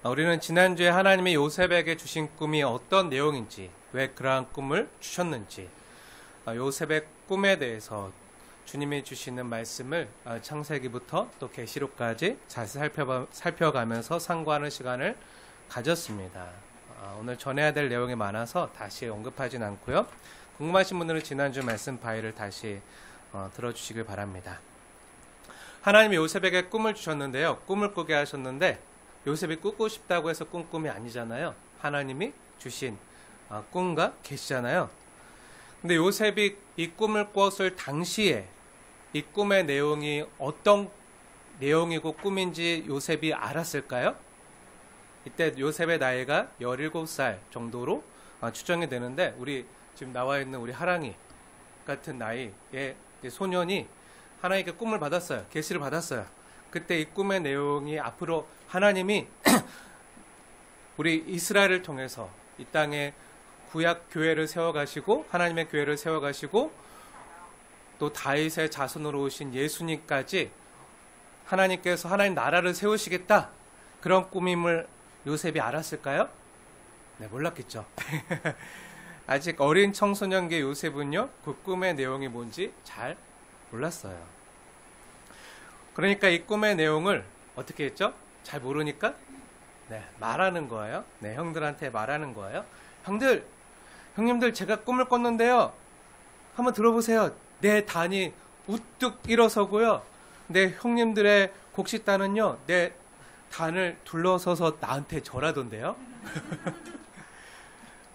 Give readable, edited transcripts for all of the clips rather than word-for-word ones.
우리는 지난주에 하나님이 요셉에게 주신 꿈이 어떤 내용인지, 왜 그러한 꿈을 주셨는지, 요셉의 꿈에 대해서 주님이 주시는 말씀을 창세기부터 또 계시록까지 자세히 살펴가면서 상고하는 시간을 가졌습니다. 오늘 전해야 될 내용이 많아서 다시 언급하진 않고요. 궁금하신 분들은 지난주 말씀 파일을 다시 들어주시길 바랍니다. 하나님이 요셉에게 꿈을 주셨는데요. 꿈을 꾸게 하셨는데 요셉이 꾸고 싶다고 해서 꾼 꿈이 아니잖아요. 하나님이 주신 꿈과 계시잖아요. 근데 요셉이 이 꿈을 꿨을 당시에 이 꿈의 내용이 어떤 내용이고 꿈인지 요셉이 알았을까요? 이때 요셉의 나이가 17살 정도로 추정이 되는데, 우리 지금 나와 있는 우리 하랑이 같은 나이의 소년이 하나님께 꿈을 받았어요. 계시를 받았어요. 그때 이 꿈의 내용이 앞으로 하나님이 우리 이스라엘을 통해서 이 땅에 구약 교회를 세워가시고, 하나님의 교회를 세워가시고, 또 다윗의 자손으로 오신 예수님까지 하나님께서 하나님 나라를 세우시겠다, 그런 꿈임을 요셉이 알았을까요? 네, 몰랐겠죠. 아직 어린 청소년기 요셉은요, 그 꿈의 내용이 뭔지 잘 몰랐어요. 그러니까 이 꿈의 내용을 어떻게 했죠? 잘 모르니까 말하는 거예요. 형들한테 말하는 거예요. 형님들 제가 꿈을 꿨는데요, 한번 들어보세요. 내 단이 우뚝 일어서고요, 내 형님들의 곡식단은요, 내 단을 둘러서서 나한테 절하던데요.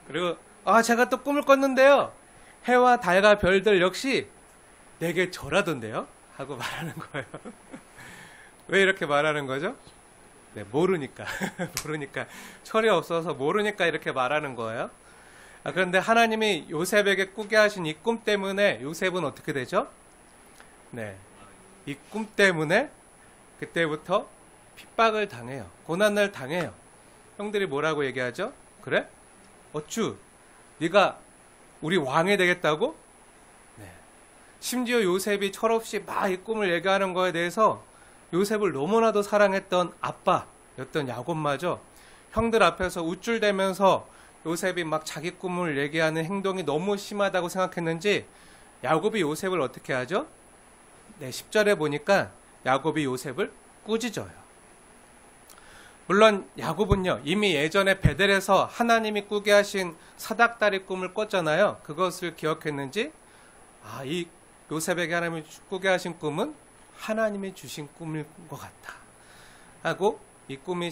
그리고 제가 또 꿈을 꿨는데요, 해와 달과 별들 역시 내게 절하던데요 하고 말하는 거예요. 왜 이렇게 말하는 거죠? 모르니까. 모르니까. 철이 없어서 모르니까 이렇게 말하는 거예요. 그런데 하나님이 요셉에게 꾸게 하신 이 꿈 때문에 요셉은 어떻게 되죠? 이 꿈 때문에 그때부터 핍박을 당해요. 고난을 당해요. 형들이 뭐라고 얘기하죠? 그래? 어쭈, 네가 우리 왕이 되겠다고? 심지어 요셉이 철없이 막 이 꿈을 얘기하는 거에 대해서 요셉을 너무나도 사랑했던 아빠였던 야곱마저 형들 앞에서 우쭐대면서 요셉이 막 자기 꿈을 얘기하는 행동이 너무 심하다고 생각했는지 야곱이 요셉을 어떻게 하죠? 10절에 보니까 야곱이 요셉을 꾸짖어요. 물론 야곱은요, 이미 예전에 베델에서 하나님이 꾸게 하신 사닥다리 꿈을 꿨잖아요. 그것을 기억했는지 이 요셉에게 하나님이 꾸게 하신 꿈은 하나님이 주신 꿈일 것 같다 하고, 이 꿈이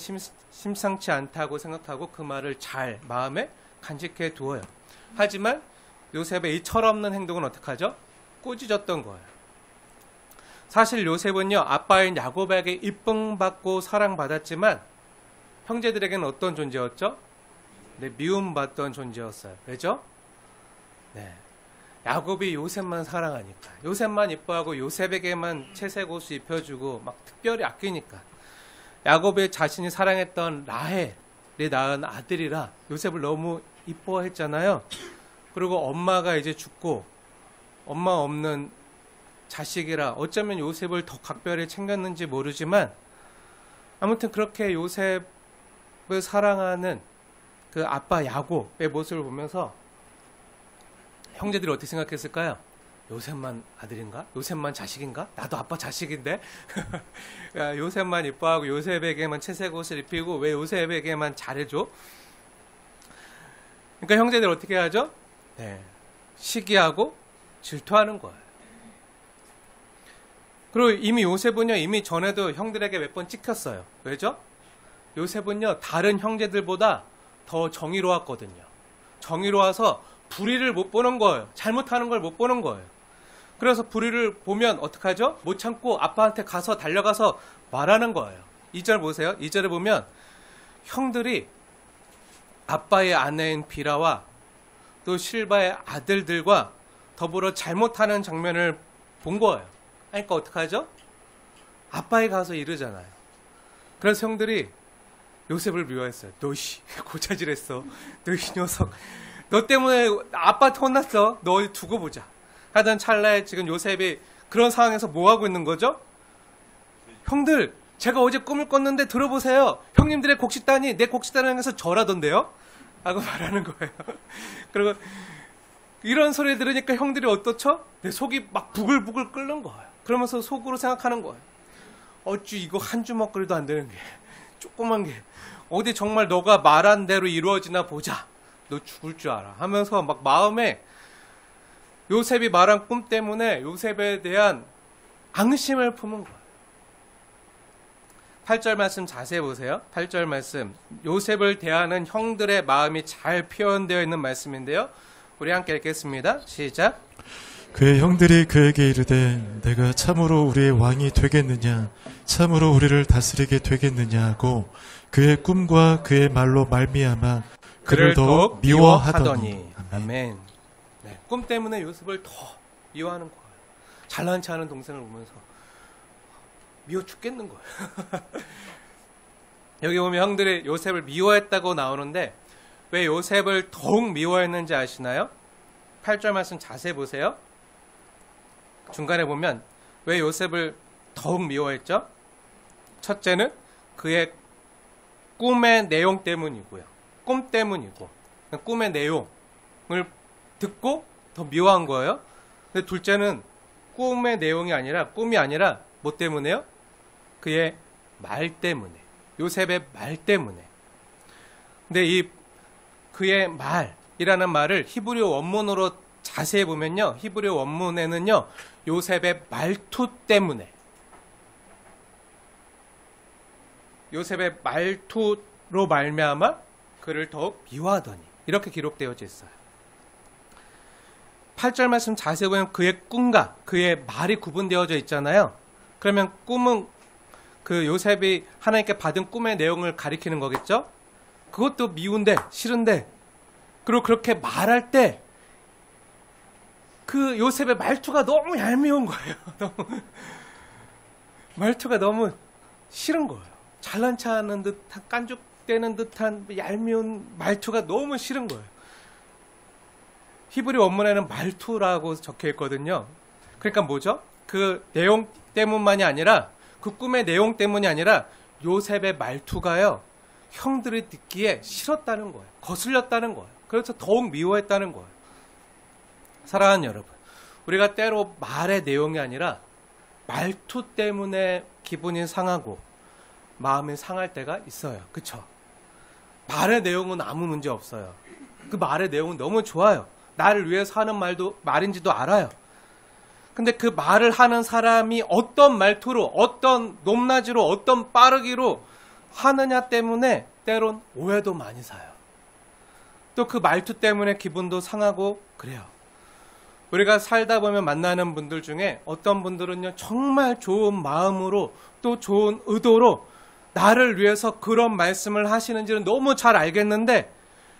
심상치 않다고 생각하고 그 말을 잘 마음에 간직해 두어요. 하지만 요셉의 이 철없는 행동은 어떡하죠? 꾸짖었던 거예요. 사실 요셉은요, 아빠인 야곱에게 이쁨 받고 사랑받았지만 형제들에게는 어떤 존재였죠? 미움받던 존재였어요. 왜죠? 야곱이 요셉만 사랑하니까, 요셉만 이뻐하고 요셉에게만 채색 옷을 입혀주고 막 특별히 아끼니까, 야곱이 자신이 사랑했던 라헬이 낳은 아들이라 요셉을 너무 이뻐했잖아요. 그리고 엄마가 이제 죽고 엄마 없는 자식이라 어쩌면 요셉을 더 각별히 챙겼는지 모르지만, 아무튼 그렇게 요셉을 사랑하는 그 아빠 야곱의 모습을 보면서 형제들이 어떻게 생각했을까요? 요셉만 아들인가? 요셉만 자식인가? 나도 아빠 자식인데? 요셉만 이뻐하고 요셉에게만 채색 옷을 입히고 왜 요셉에게만 잘해줘? 그러니까 형제들 어떻게 하죠? 시기하고 질투하는 거예요. 그리고 이미 요셉은요, 이미 전에도 형들에게 몇 번 찍혔어요. 왜죠? 요셉은요, 다른 형제들보다 더 정의로웠거든요. 정의로워서 불의를 못 보는 거예요. 잘못하는 걸 못 보는 거예요. 그래서 불의를 보면 어떡하죠? 못 참고 아빠한테 가서 달려가서 말하는 거예요. 2절 보세요. 2절에 보면 형들이 아빠의 아내인 비라와 또 실바의 아들들과 더불어 잘못하는 장면을 본 거예요. 그러니까 어떡하죠? 아빠에 가서 이르잖아요. 그래서 형들이 요셉을 미워했어요. 너 고자질했어. 너 이 녀석. 너 때문에 아빠한테 혼났어. 너 두고 보자. 하던 찰나에 지금 요셉이 그런 상황에서 뭐 하고 있는 거죠? 형들, 제가 어제 꿈을 꿨는데 들어보세요. 형님들의 곡식단이 내 곡식단을 향해서 절하던데요? 하고 말하는 거예요. 그리고 이런 소리 들으니까 형들이 어떻죠? 내 속이 막 부글부글 끓는 거예요. 그러면서 속으로 생각하는 거예요. 어쭈 이거 한 주먹거리도 안 되는 게, 조그만 게 어디 정말 너가 말한 대로 이루어지나 보자. 너 죽을 줄 알아. 하면서 막 마음에 요셉이 말한 꿈 때문에 요셉에 대한 앙심을 품은 거예요. 8절 말씀 자세히 보세요. 8절 말씀. 요셉을 대하는 형들의 마음이 잘 표현되어 있는 말씀인데요. 우리 함께 읽겠습니다. 시작. 그의 형들이 그에게 이르되 내가 참으로 우리의 왕이 되겠느냐, 참으로 우리를 다스리게 되겠느냐 하고 그의 꿈과 그의 말로 말미암아 그를 더욱 미워하더니. 아멘. 네, 꿈 때문에 요셉을 더 미워하는 거예요. 잘난 체 하는 동생을 보면서 미워 죽겠는 거예요. 여기 보면 형들이 요셉을 미워했다고 나오는데 왜 요셉을 더욱 미워했는지 아시나요? 8절 말씀 자세히 보세요. 중간에 보면 왜 요셉을 더욱 미워했죠? 첫째는 그의 꿈의 내용 때문이고요. 꿈 때문이고, 꿈의 내용을 듣고 더 미워한 거예요. 근데 둘째는 꿈의 내용이 아니라, 꿈이 아니라 뭐 때문에요? 그의 말 때문에, 요셉의 말 때문에. 근데 이 그의 말이라는 말을 히브리 원문으로 자세히 보면요, 히브리 원문에는요, 요셉의 말투 때문에, 요셉의 말투로 말미암아 그를 더욱 미워하더니, 이렇게 기록되어져 있어요. 8절 말씀 자세히 보면 그의 꿈과 그의 말이 구분되어져 있잖아요. 그러면 꿈은 그 요셉이 하나님께 받은 꿈의 내용을 가리키는 거겠죠? 그것도 미운데, 싫은데, 그리고 그렇게 말할 때 그 요셉의 말투가 너무 얄미운 거예요. 말투가 너무 싫은 거예요. 잘난 체하는 듯한, 깐죽대는 듯한 얄미운 말투가 너무 싫은 거예요. 히브리 원문에는 말투라고 적혀 있거든요. 그러니까 뭐죠? 그 내용 때문만이 아니라, 그 꿈의 내용 때문이 아니라 요셉의 말투가요, 형들이 듣기에 싫었다는 거예요. 거슬렸다는 거예요. 그래서 더욱 미워했다는 거예요. 사랑하는 여러분, 우리가 때로 말의 내용이 아니라 말투 때문에 기분이 상하고 마음이 상할 때가 있어요. 그쵸? 말의 내용은 아무 문제 없어요. 그 말의 내용은 너무 좋아요. 나를 위해서 하는 말인지도 알아요. 근데 그 말을 하는 사람이 어떤 말투로, 어떤 높낮이로, 어떤 빠르기로 하느냐 때문에 때론 오해도 많이 사요. 또 그 말투 때문에 기분도 상하고 그래요. 우리가 살다 보면 만나는 분들 중에 어떤 분들은요, 정말 좋은 마음으로 또 좋은 의도로 나를 위해서 그런 말씀을 하시는지는 너무 잘 알겠는데,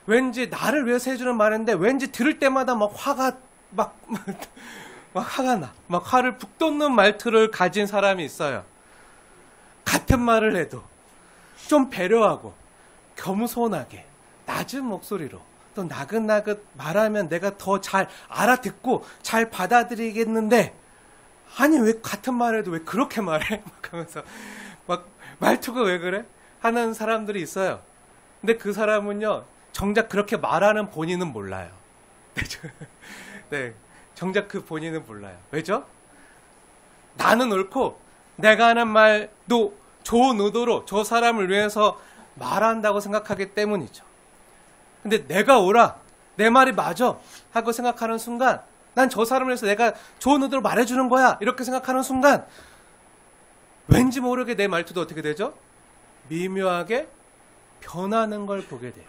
왠지 나를 위해서 해주는 말인데 왠지 들을 때마다 막 화가 막 화가 나. 막 화를 북돋는 말투를 가진 사람이 있어요. 같은 말을 해도 좀 배려하고 겸손하게 낮은 목소리로 또 나긋나긋 말하면 내가 더 잘 알아듣고 잘 받아들이겠는데, 아니 왜 같은 말해도 왜 그렇게 말해? 막 하면서 막 말투가 왜 그래? 하는 사람들이 있어요. 근데 그 사람은요, 정작 그렇게 말하는 본인은 몰라요. 네, 정작 그 본인은 몰라요. 왜죠? 나는 옳고 내가 하는 말도 좋은 의도로 저 사람을 위해서 말한다고 생각하기 때문이죠. 근데 내가 옳아, 내 말이 맞아 하고 생각하는 순간, 난 저 사람을 위해서 내가 좋은 의도로 말해주는 거야 이렇게 생각하는 순간, 왠지 모르게 내 말투도 어떻게 되죠? 미묘하게 변하는 걸 보게 돼요.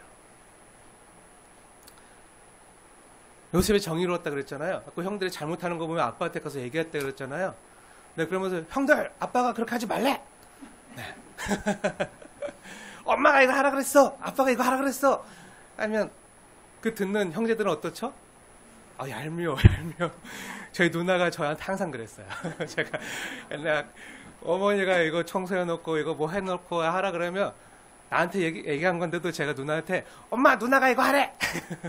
요셉이 정의로웠다 그랬잖아요. 그 형들이 잘못하는 거 보면 아빠한테 가서 얘기했다 그랬잖아요. 네, 그러면서 형들, 아빠가 그렇게 하지 말래. 네. 엄마가 이거 하라 그랬어. 아빠가 이거 하라 그랬어. 하면 그 듣는 형제들은 어떻죠? 아, 얄미워. 저희 누나가 저한테 항상 그랬어요. 제가 옛날 어머니가 이거 청소해놓고 이거 뭐 해놓고 하라 그러면 나한테 얘기한 건데도 제가 누나한테 엄마, 누나가 이거 하래!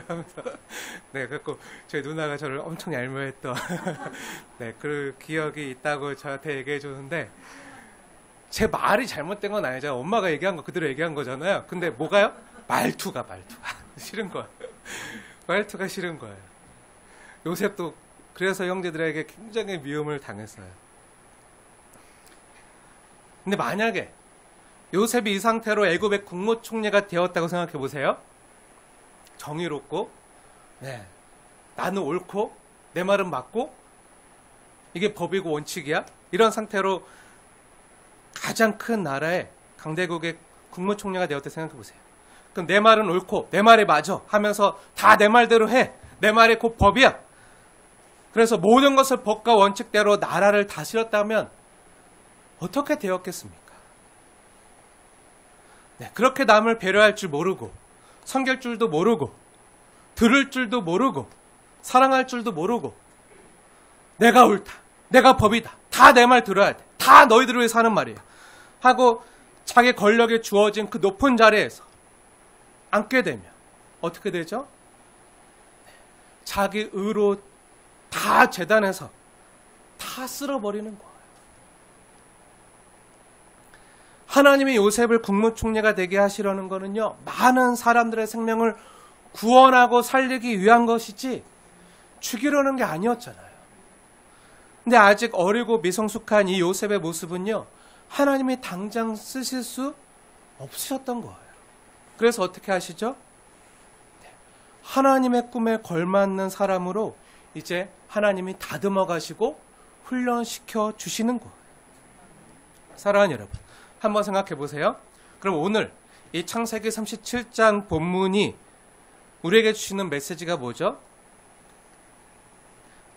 하면서, 네, 그래갖고 저희 누나가 저를 엄청 얄미워했던 네, 그 기억이 있다고 저한테 얘기해 주는데, 제 말이 잘못된 건 아니잖아요. 엄마가 얘기한 거 그대로 얘기한 거잖아요. 근데 뭐가요? 말투가 싫은 거예요. 말투가 싫은 거예요. 요셉도 그래서 형제들에게 굉장히 미움을 당했어요. 근데 만약에 요셉이 이 상태로 애굽의 국무총리가 되었다고 생각해 보세요. 정의롭고, 네, 나는 옳고 내 말은 맞고 이게 법이고 원칙이야. 이런 상태로 가장 큰 나라의 강대국의 국무총리가 되었다고 생각해 보세요. 그럼 내 말은 옳고 내 말이 맞아 하면서 다 내 말대로 해. 내 말이 곧 법이야. 그래서 모든 것을 법과 원칙대로 나라를 다스렸다면 어떻게 되었겠습니까? 네, 그렇게 남을 배려할 줄 모르고 섬길 줄도 모르고 들을 줄도 모르고 사랑할 줄도 모르고 내가 옳다. 내가 법이다. 다 내 말 들어야 돼. 다 너희들을 위해서 하는 말이야. 하고 자기 권력에 주어진 그 높은 자리에서 앉게 되면 어떻게 되죠? 자기 의로 다 재단해서 다 쓸어버리는 거예요. 하나님이 요셉을 국무총리가 되게 하시려는 거는요, 많은 사람들의 생명을 구원하고 살리기 위한 것이지 죽이려는 게 아니었잖아요. 근데 아직 어리고 미성숙한 이 요셉의 모습은요, 하나님이 당장 쓰실 수 없으셨던 거예요. 그래서 어떻게 하시죠? 하나님의 꿈에 걸맞는 사람으로 이제 하나님이 다듬어 가시고 훈련시켜 주시는 거예요. 사랑하는 여러분, 한번 생각해 보세요. 그럼 오늘 이 창세기 37장 본문이 우리에게 주시는 메시지가 뭐죠?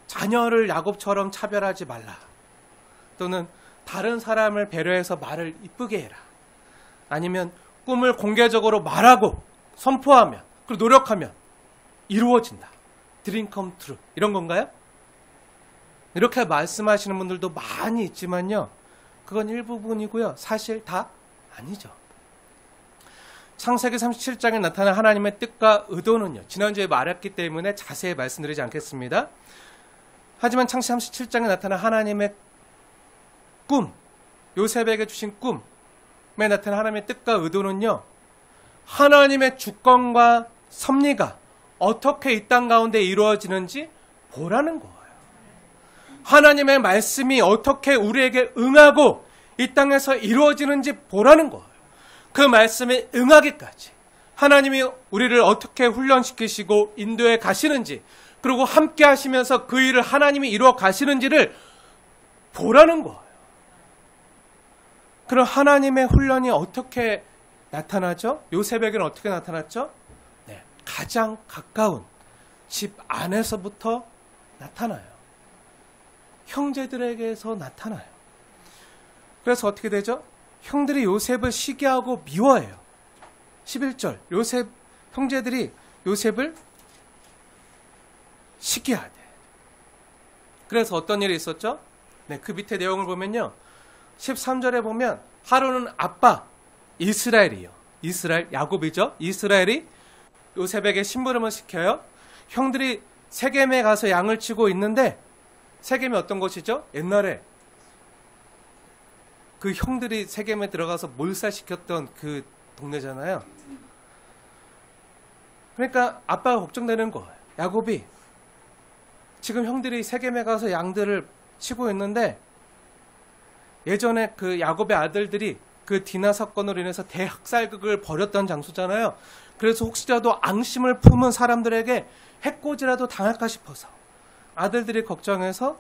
자녀를 야곱처럼 차별하지 말라. 또는 다른 사람을 배려해서 말을 이쁘게 해라. 아니면 꿈을 공개적으로 말하고 선포하면, 그리고 노력하면 이루어진다. Dream come true. 이런 건가요? 이렇게 말씀하시는 분들도 많이 있지만요, 그건 일부분이고요. 사실 다 아니죠. 창세기 37장에 나타난 하나님의 뜻과 의도는요, 지난주에 말했기 때문에 자세히 말씀드리지 않겠습니다. 하지만 창세기 37장에 나타난 하나님의 꿈, 요셉에게 주신 꿈에 나타난 하나님의 뜻과 의도는요, 하나님의 주권과 섭리가 어떻게 이 땅 가운데 이루어지는지 보라는 거예요. 하나님의 말씀이 어떻게 우리에게 응하고 이 땅에서 이루어지는지 보라는 거예요. 그 말씀에 응하기까지 하나님이 우리를 어떻게 훈련시키시고 인도해 가시는지, 그리고 함께 하시면서 그 일을 하나님이 이루어 가시는지를 보라는 거예요. 그럼 하나님의 훈련이 어떻게 나타나죠? 요셉에게는 어떻게 나타났죠? 네, 가장 가까운 집 안에서부터 나타나요. 형제들에게서 나타나요. 그래서 어떻게 되죠? 형들이 요셉을 시기하고 미워해요. 11절, 형제들이 요셉을 시기하대. 그래서 어떤 일이 있었죠? 네, 그 밑에 내용을 보면요, 13절에 보면 하루는 아빠 이스라엘이요. 이스라엘, 야곱이죠. 이스라엘이 요셉에게 심부름을 시켜요. 형들이 세겜에 가서 양을 치고 있는데, 세겜이 어떤 곳이죠? 옛날에 그 형들이 세겜에 들어가서 몰살시켰던 그 동네잖아요. 그러니까 아빠가 걱정되는 거예요. 야곱이 지금 형들이 세겜에 가서 양들을 치고 있는데, 예전에 그 야곱의 아들들이 그 디나 사건으로 인해서 대학살극을 벌였던 장소잖아요. 그래서 혹시라도 앙심을 품은 사람들에게 해코지라도 당할까 싶어서 아들들이 걱정해서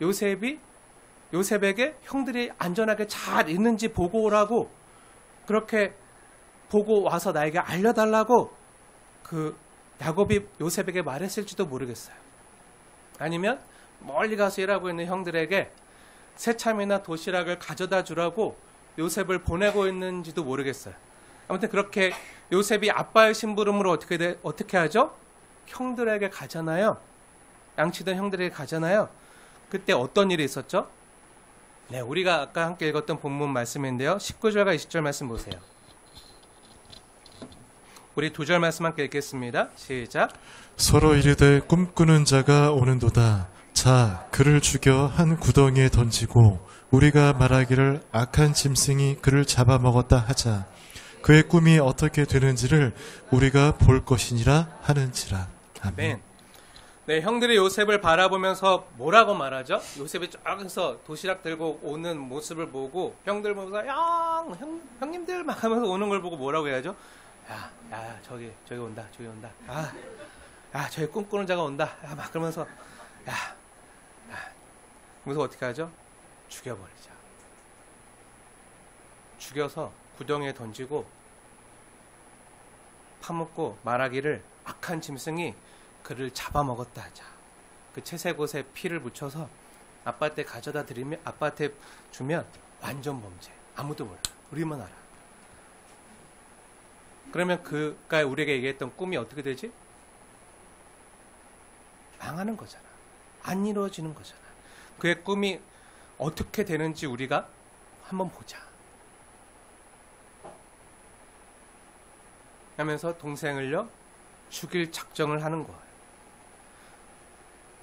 요셉에게 형들이 안전하게 잘 있는지 보고 오라고, 그렇게 보고 와서 나에게 알려달라고 그 야곱이 요셉에게 말했을지도 모르겠어요. 아니면 멀리 가서 일하고 있는 형들에게 새참이나 도시락을 가져다 주라고 요셉을 보내고 있는지도 모르겠어요. 아무튼 그렇게 요셉이 아빠의 심부름으로 어떻게 하죠? 형들에게 가잖아요. 양치던 형들에게 가잖아요. 그때 어떤 일이 있었죠? 네, 우리가 아까 함께 읽었던 본문 말씀인데요. 19절과 20절 말씀 보세요. 우리 2절 말씀 함께 읽겠습니다. 시작. 서로 이르되 꿈꾸는 자가 오는도다. 자, 그를 죽여 한 구덩이에 던지고 우리가 말하기를 악한 짐승이 그를 잡아먹었다 하자. 그의 꿈이 어떻게 되는지를 우리가 볼 것이니라 하는지라. 아멘. 네, 형들이 요셉을 바라보면서 뭐라고 말하죠? 요셉이 저기서 도시락 들고 오는 모습을 보고 형들 보면서 형님들 막 하면서 오는 걸 보고 뭐라고 해야죠? 야, 저기 온다. 저기 꿈꾸는 자가 온다. 막 그러면서 그래서 어떻게 하죠? 죽여버리자. 죽여서 구덩이에 던지고 파묻고 말하기를 악한 짐승이 그를 잡아먹었다 하자. 그 채색 옷에 피를 묻혀서 아빠한테 가져다 드리면, 아빠한테 주면 완전 범죄. 아무도 몰라. 우리만 알아. 그러면 그가 우리에게 얘기했던 꿈이 어떻게 되지? 망하는 거잖아. 안 이루어지는 거잖아. 그의 꿈이 어떻게 되는지 우리가 한번 보자. 하면서 동생을요, 죽일 작정을 하는 거예요.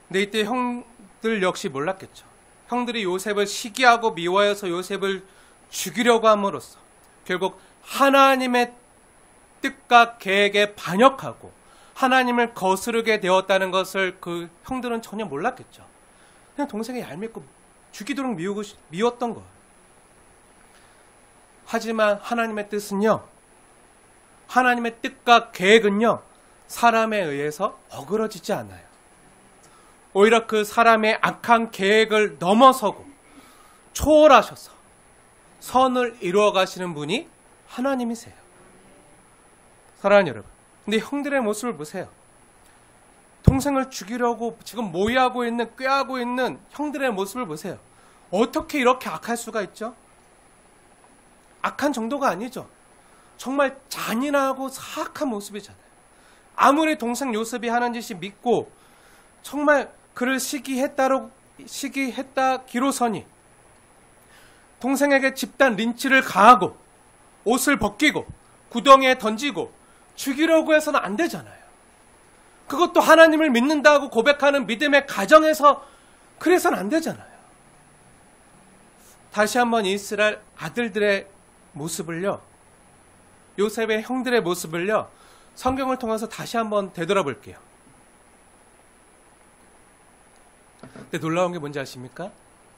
근데 이때 형들 역시 몰랐겠죠. 형들이 요셉을 시기하고 미워해서 요셉을 죽이려고 함으로써 결국 하나님의 뜻과 계획에 반역하고 하나님을 거스르게 되었다는 것을 그 형들은 전혀 몰랐겠죠. 그냥 동생이 얄밉고 죽이도록 미웠던 거예요. 하지만 하나님의 뜻은요, 하나님의 뜻과 계획은요, 사람에 의해서 어그러지지 않아요. 오히려 그 사람의 악한 계획을 넘어서고 초월하셔서 선을 이루어 가시는 분이 하나님이세요. 사랑하는 여러분, 근데 형들의 모습을 보세요. 동생을 죽이려고 지금 모의하고 있는, 꾀하고 있는 형들의 모습을 보세요. 어떻게 이렇게 악할 수가 있죠? 악한 정도가 아니죠. 정말 잔인하고 사악한 모습이잖아요. 아무리 동생 요셉이 하는 짓이 믿고 정말 그를 시기했다기로서니 동생에게 집단 린치를 가하고 옷을 벗기고 구덩이에 던지고 죽이려고 해서는 안 되잖아요. 그것도 하나님을 믿는다고 고백하는 믿음의 가정에서 그래서는 안 되잖아요. 다시 한번 이스라엘 아들들의 모습을요, 요셉의 형들의 모습을요, 성경을 통해서 다시 한번 되돌아볼게요. 근데 놀라운 게 뭔지 아십니까?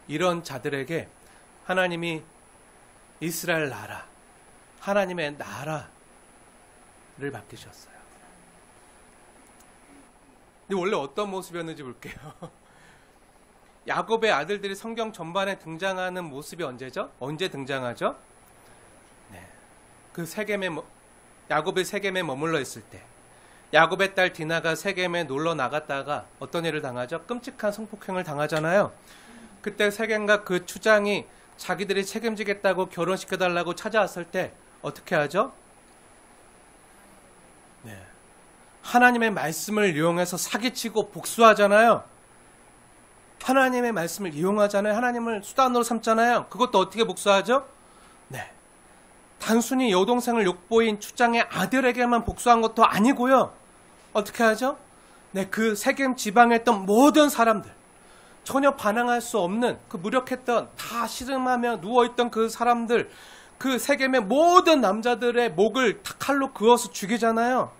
이런 자들에게 하나님이 이스라엘 나라, 하나님의 나라를 맡기셨어요. 근데 원래 어떤 모습이었는지 볼게요. 야곱의 아들들이 성경 전반에 등장하는 모습이 언제죠? 언제 등장하죠? 네. 그 야곱이 세겜에 머물러 있을 때, 야곱의 딸 디나가 세겜에 놀러 나갔다가 어떤 일을 당하죠? 끔찍한 성폭행을 당하잖아요. 그때 세겜과 그 추장이 자기들이 책임지겠다고 결혼시켜달라고 찾아왔을 때 어떻게 하죠? 네. 하나님의 말씀을 이용해서 사기치고 복수하잖아요. 하나님의 말씀을 이용하잖아요. 하나님을 수단으로 삼잖아요. 그것도 어떻게 복수하죠? 네. 단순히 여동생을 욕보인 추장의 아들에게만 복수한 것도 아니고요. 어떻게 하죠? 네, 그 세겜 지방에 있던 모든 사람들, 전혀 반항할 수 없는 그 무력했던, 다 씨름하며 누워있던 그 사람들, 그 세겜의 모든 남자들의 목을 칼로 그어서 죽이잖아요.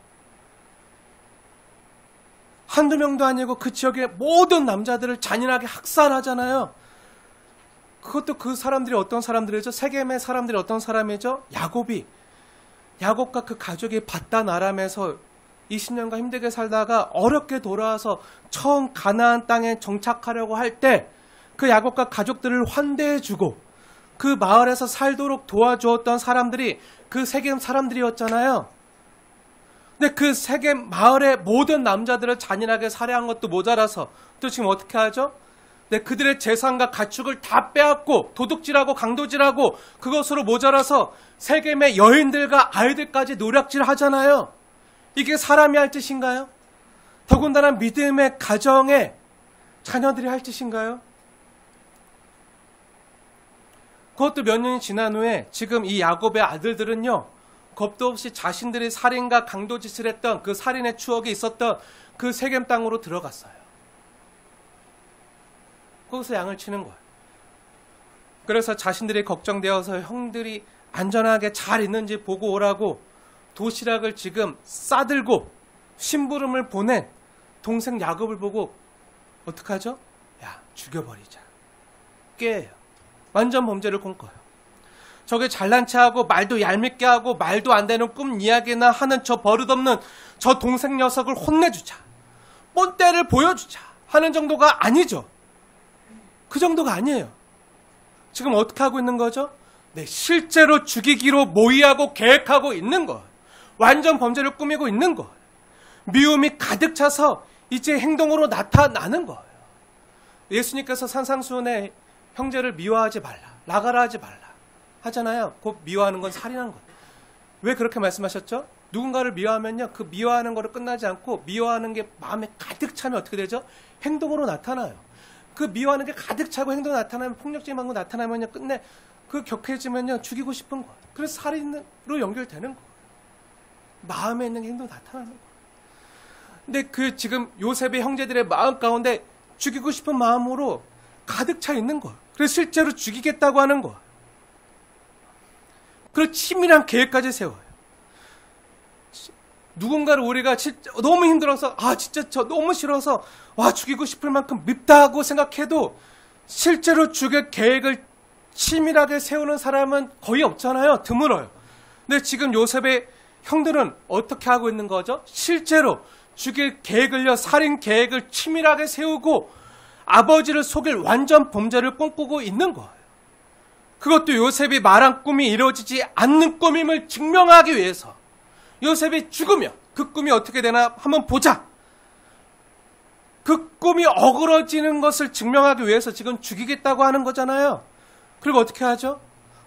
한두 명도 아니고 그 지역의 모든 남자들을 잔인하게 학살하잖아요. 그것도 그 사람들이 어떤 사람들이죠? 세겜의 사람들이 어떤 사람이죠? 야곱과 그 가족이 바단 아람에서 20년간 힘들게 살다가 어렵게 돌아와서 처음 가나안 땅에 정착하려고 할 때 그 야곱과 가족들을 환대해주고 그 마을에서 살도록 도와주었던 사람들이 그 세겜 사람들이었잖아요. 근데 그 세겜 마을의 모든 남자들을 잔인하게 살해한 것도 모자라서 또 지금 어떻게 하죠? 네, 그들의 재산과 가축을 다 빼앗고 도둑질하고 강도질하고 그것으로 모자라서 세겜의 여인들과 아이들까지 노략질하잖아요. 이게 사람이 할 짓인가요? 더군다나 믿음의 가정에 자녀들이 할 짓인가요? 그것도 몇 년이 지난 후에 지금 이 야곱의 아들들은요, 겁도 없이 자신들이 살인과 강도짓을 했던 그 살인의 추억이 있었던 그 세겜 땅으로 들어갔어요. 거기서 양을 치는 거예요. 그래서 자신들이 걱정되어서 형들이 안전하게 잘 있는지 보고 오라고 도시락을 지금 싸들고 심부름을 보낸 동생 야곱을 보고 어떡하죠? 야, 죽여버리자. 깨요. 완전 범죄를 꿈꿔요. 저게 잘난 체하고 말도 얄밉게 하고 말도 안 되는 꿈 이야기나 하는 저 버릇없는 저 동생 녀석을 혼내주자. 뻔때를 보여주자 하는 정도가 아니죠. 그 정도가 아니에요. 지금 어떻게 하고 있는 거죠? 네, 실제로 죽이기로 모의하고 계획하고 있는 거예요. 완전 범죄를 꾸미고 있는 거예요. 미움이 가득 차서 이제 행동으로 나타나는 거예요. 예수님께서 산상수훈에 형제를 미워하지 말라, 나가라 하지 말라 하잖아요. 곧 미워하는 건 살인하는 거예요. 왜 그렇게 말씀하셨죠? 누군가를 미워하면요, 그 미워하는 거로 끝나지 않고 미워하는 게 마음에 가득 차면 어떻게 되죠? 행동으로 나타나요. 그 미워하는 게 가득 차고 행동으로 나타나면, 폭력적인 방법으로 나타나면요, 끝내 그 격해지면요, 죽이고 싶은 거예요. 그래서 살인으로 연결되는 거예요. 마음에 있는 게 행동으로 나타나는 거예요. 근데 그 지금 요셉의 형제들의 마음 가운데 죽이고 싶은 마음으로 가득 차 있는 거예요. 그래서 실제로 죽이겠다고 하는 거예요. 그리고 치밀한 계획까지 세워요. 누군가를 우리가 진짜 너무 힘들어서, 진짜 저 너무 싫어서, 죽이고 싶을 만큼 밉다고 생각해도 실제로 죽일 계획을 치밀하게 세우는 사람은 거의 없잖아요. 드물어요. 근데 지금 요셉의 형들은 어떻게 하고 있는 거죠? 실제로 죽일 계획을요, 살인 계획을 치밀하게 세우고 아버지를 속일 완전 범죄를 꿈꾸고 있는 거예요. 그것도 요셉이 말한 꿈이 이루어지지 않는 꿈임을 증명하기 위해서. 요셉이 죽으면 그 꿈이 어떻게 되나 한번 보자. 그 꿈이 어그러지는 것을 증명하기 위해서 지금 죽이겠다고 하는 거잖아요. 그리고 어떻게 하죠?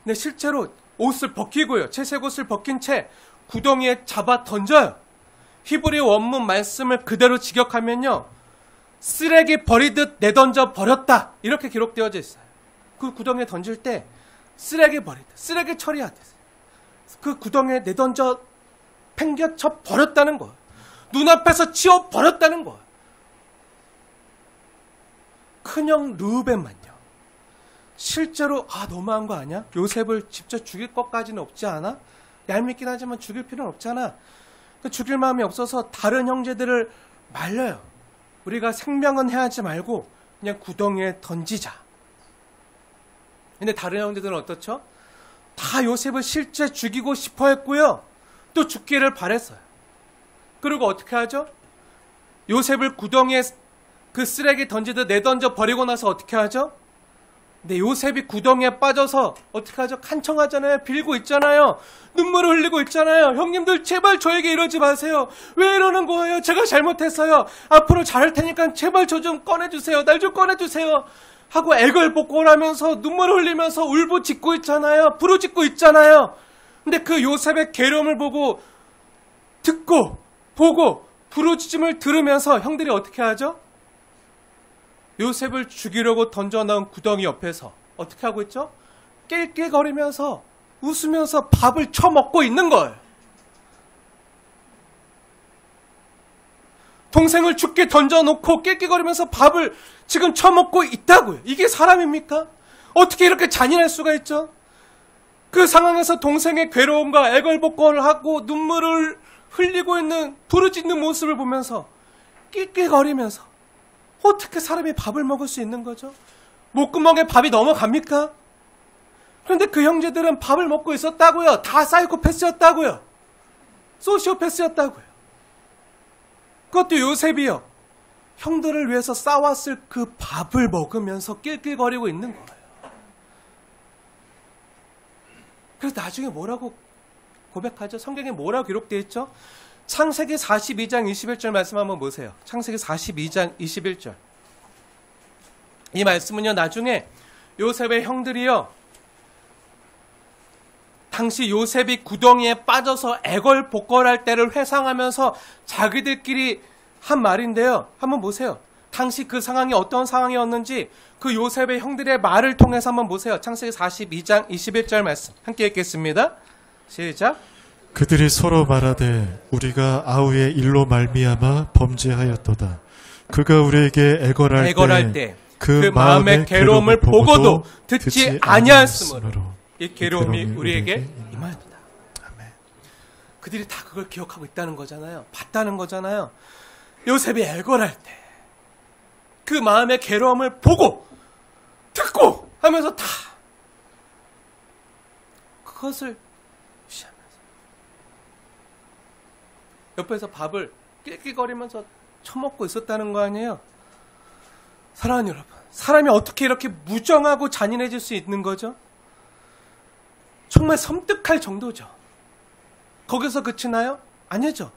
네, 실제로 옷을 벗기고요. 채색 옷을 벗긴 채 구덩이에 잡아 던져요. 히브리 원문 말씀을 그대로 직역하면요, 쓰레기 버리듯 내던져 버렸다, 이렇게 기록되어져 있어요. 그 구덩이에 던질 때 쓰레기 버리듯, 쓰레기 처리하듯 그 구덩이에 내던져 팽겨쳐 버렸다는 거예요. 눈앞에서 치워 버렸다는 거예요. 큰형 르우벤만요, 실제로 너무한 거 아니야? 요셉을 직접 죽일 것까지는 없지 않아? 얄밉긴 하지만 죽일 필요는 없잖아. 죽일 마음이 없어서 다른 형제들을 말려요. 우리가 생명은 해하지 말고 그냥 구덩이에 던지자. 근데 다른 형제들은 어떻죠? 다 요셉을 실제 죽이고 싶어 했고요, 또 죽기를 바랬어요. 그리고 어떻게 하죠? 요셉을 구덩이에 그 쓰레기 던지듯 내던져 버리고 나서 어떻게 하죠? 근데 요셉이 구덩이에 빠져서 어떻게 하죠? 간청하잖아요. 빌고 있잖아요. 눈물을 흘리고 있잖아요. 형님들 제발 저에게 이러지 마세요. 왜 이러는 거예요? 제가 잘못했어요. 앞으로 잘할 테니까 제발 저 좀 꺼내주세요. 날 좀 꺼내주세요. 하고 애걸복걸하면서 눈물을 흘리면서 울부짖고 있잖아요. 부르짖고 있잖아요. 근데 그 요셉의 괴로움을 보고, 듣고, 보고, 부르짖음을 들으면서 형들이 어떻게 하죠? 요셉을 죽이려고 던져놓은 구덩이 옆에서 어떻게 하고 있죠? 낄낄거리면서 웃으면서 밥을 처먹고 있는 거예요. 동생을 죽게 던져놓고 낄낄거리면서 밥을 지금 처먹고 있다고요. 이게 사람입니까? 어떻게 이렇게 잔인할 수가 있죠? 그 상황에서 동생의 괴로움과 애걸복걸을 하고 눈물을 흘리고 있는, 부르짖는 모습을 보면서 낄낄거리면서 어떻게 사람이 밥을 먹을 수 있는 거죠? 목구멍에 밥이 넘어갑니까? 그런데 그 형제들은 밥을 먹고 있었다고요. 다 사이코패스였다고요. 소시오패스였다고요. 그것도 요셉이요, 형들을 위해서 싸왔을 그 밥을 먹으면서 낄낄거리고 있는 거예요. 그래서 나중에 뭐라고 고백하죠? 성경에 뭐라고 기록되어 있죠? 창세기 42장 21절 말씀 한번 보세요. 창세기 42장 21절. 이 말씀은요, 나중에 요셉의 형들이요, 당시 요셉이 구덩이에 빠져서 애걸복걸할 때를 회상하면서 자기들끼리 한 말인데요. 한번 보세요. 당시 그 상황이 어떤 상황이었는지 그 요셉의 형들의 말을 통해서 한번 보세요. 창세기 42장 21절 말씀 함께 읽겠습니다. 시작. 그들이 서로 말하되 우리가 아우의 일로 말미암아 범죄하였도다. 그가 우리에게 애걸할 때 그 마음의 괴로움을 보고도 듣지 아니하였으므로 이 괴로움이 우리에게 임하였다. 그들이 다 그걸 기억하고 있다는 거잖아요. 봤다는 거잖아요. 요셉이 애걸할 때 그 마음의 괴로움을 보고 듣고 하면서 다 그것을 무시하면서 옆에서 밥을 낄낄거리면서 처먹고 있었다는 거 아니에요? 사랑하는 여러분, 사람이 어떻게 이렇게 무정하고 잔인해질 수 있는 거죠? 정말 섬뜩할 정도죠. 거기서 그치나요? 아니죠.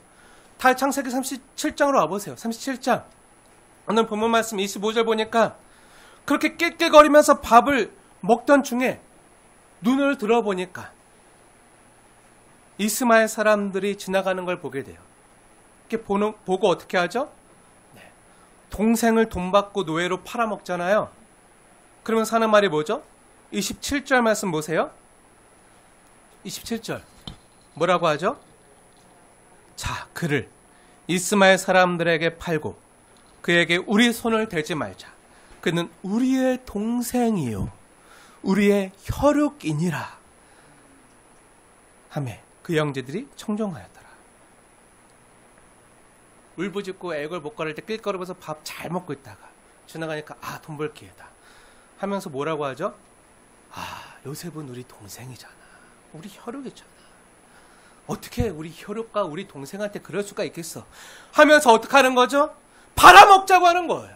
다 창세기 37장으로 와보세요. 37장. 오늘 본문 말씀 25절 보니까 그렇게 낄낄거리면서 밥을 먹던 중에 눈을 들어보니까 이스마엘 사람들이 지나가는 걸 보게 돼요. 이렇게 보고 어떻게 하죠? 동생을 돈 받고 노예로 팔아먹잖아요. 그러면서 하는 말이 뭐죠? 27절 말씀 보세요. 27절. 뭐라고 하죠? 자, 그를 이스마엘 사람들에게 팔고 그에게 우리 손을 대지 말자. 그는 우리의 동생이요 우리의 혈육이니라 하매 그 형제들이 청종하였더라. 울부짖고 애걸 못 가를 때 낄거리면서 밥 잘 먹고 있다가 지나가니까 아, 돈 벌 기회다 하면서 뭐라고 하죠? 아, 요셉은 우리 동생이잖아. 우리 혈육이잖아. 어떻게 우리 혈육과 우리 동생한테 그럴 수가 있겠어? 하면서 어떻게 하는 거죠? 팔아먹자고 하는 거예요.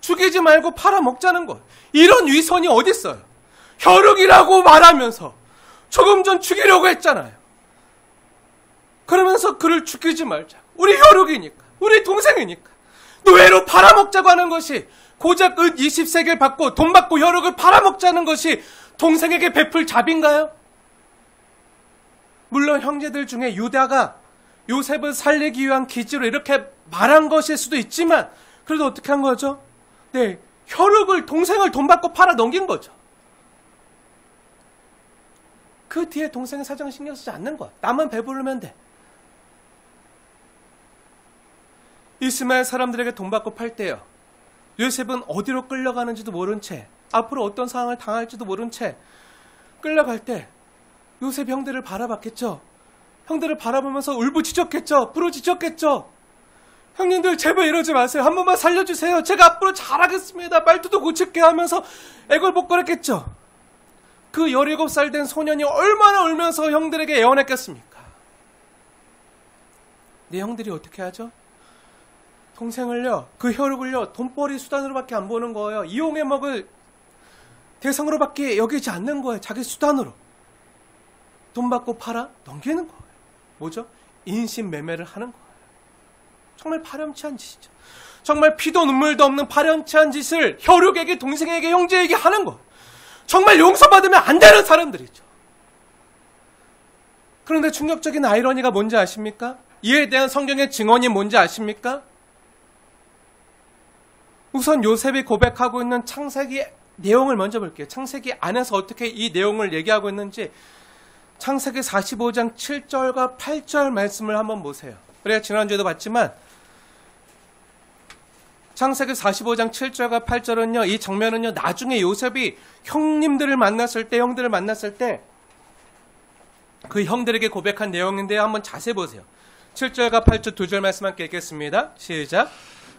죽이지 말고 팔아먹자는 거예요. 이런 위선이 어디 있어요? 혈육이라고 말하면서 조금 전 죽이려고 했잖아요. 그러면서 그를 죽이지 말자. 우리 혈육이니까, 우리 동생이니까 노예로 팔아먹자고 하는 것이 고작 은 20세겔 받고 돈 받고 혈육을 팔아먹자는 것이 동생에게 베풀 자비인가요? 물론 형제들 중에 유다가 요셉을 살리기 위한 기지로 이렇게 말한 것일 수도 있지만 그래도 어떻게 한 거죠? 네, 혈육을 동생을 돈 받고 팔아 넘긴 거죠. 그 뒤에 동생의 사정을 신경 쓰지 않는 거야. 나만 배부르면 돼. 이스마엘 사람들에게 돈 받고 팔 때요, 요셉은 어디로 끌려가는지도 모른 채 앞으로 어떤 상황을 당할지도 모른 채 끌려갈 때 요셉 형들을 바라봤겠죠. 형들을 바라보면서 울부짖었겠죠. 부르짖었겠죠. 형님들 제발 이러지 마세요. 한 번만 살려주세요. 제가 앞으로 잘하겠습니다. 말투도 고칠게 하면서 애걸복걸했겠죠. 그 17살 된 소년이 얼마나 울면서 형들에게 애원했겠습니까? 네 형들이 어떻게 하죠? 동생을요, 그 혈육을요, 돈벌이 수단으로밖에 안 보는 거예요. 이용해 먹을 대상으로밖에 여기지 않는 거예요. 자기 수단으로. 돈 받고 팔아 넘기는 거예요. 뭐죠? 인신매매를 하는 거예요. 정말 파렴치한 짓이죠. 정말 피도 눈물도 없는 파렴치한 짓을 혈육에게, 동생에게, 형제에게 하는 거예요. 정말 용서받으면 안 되는 사람들이죠. 그런데 충격적인 아이러니가 뭔지 아십니까? 이에 대한 성경의 증언이 뭔지 아십니까? 우선 요셉이 고백하고 있는 창세기 내용을 먼저 볼게요. 창세기 안에서 어떻게 이 내용을 얘기하고 있는지 창세기 45장 7절과 8절 말씀을 한번 보세요. 우리가 지난주에도 봤지만 창세기 45장 7절과 8절은요, 이 장면은요, 나중에 요셉이 형님들을 만났을 때, 형들을 만났을 때 그 형들에게 고백한 내용인데요. 한번 자세히 보세요. 7절과 8절 두 절 말씀 함께 읽겠습니다. 시작.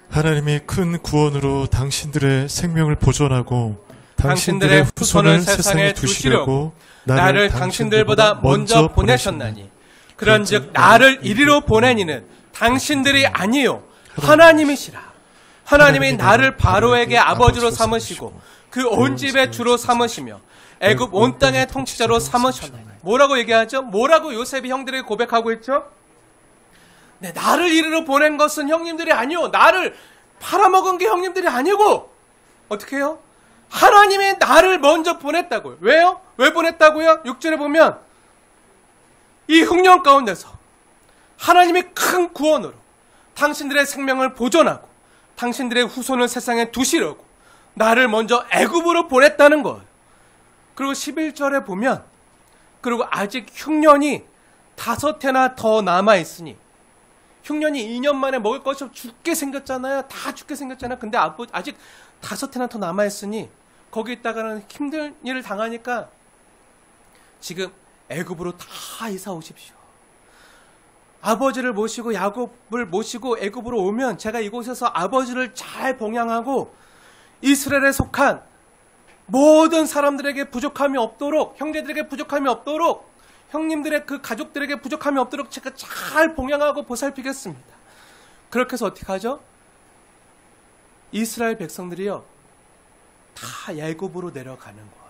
하나님이 큰 구원으로 당신들의 생명을 보존하고 당신들의 후손을 세상에 두시려고 나를 당신들보다 먼저 보내셨나니 그런즉 나를 이리로 보낸 이는 당신들이 아니요 하나님이시라. 하나님이 나를 바로에게 아버지로 삼으시고 그 온 집의 주로 삼으시며 애굽 온 땅의 통치자로 삼으셨나니. 뭐라고 얘기하죠? 뭐라고 요셉이 형들에게 고백하고 있죠? 네, 나를 이리로 보낸 것은 형님들이 아니요, 나를 팔아먹은 게 형님들이 아니고 어떻게 해요? 하나님이 나를 먼저 보냈다고요. 왜요? 왜 보냈다고요? 6절에 보면 이 흉년 가운데서 하나님이 큰 구원으로 당신들의 생명을 보존하고 당신들의 후손을 세상에 두시려고 나를 먼저 애굽으로 보냈다는 거예요. 그리고 11절에 보면 그리고 아직 흉년이 5해나 더 남아있으니 흉년이 2년 만에 먹을 것이 없어 죽게 생겼잖아요. 다 죽게 생겼잖아요. 근데 아직 5해나 더 남아있으니 거기 있다가는 힘든 일을 당하니까 지금 애굽으로 다 이사 오십시오. 아버지를 모시고 야곱을 모시고 애굽으로 오면 제가 이곳에서 아버지를 잘 봉양하고 이스라엘에 속한 모든 사람들에게 부족함이 없도록, 형제들에게 부족함이 없도록, 형님들의 그 가족들에게 부족함이 없도록 제가 잘 봉양하고 보살피겠습니다. 그렇게 해서 어떻게 하죠? 이스라엘 백성들이요, 다 애굽으로 내려가는 거예요.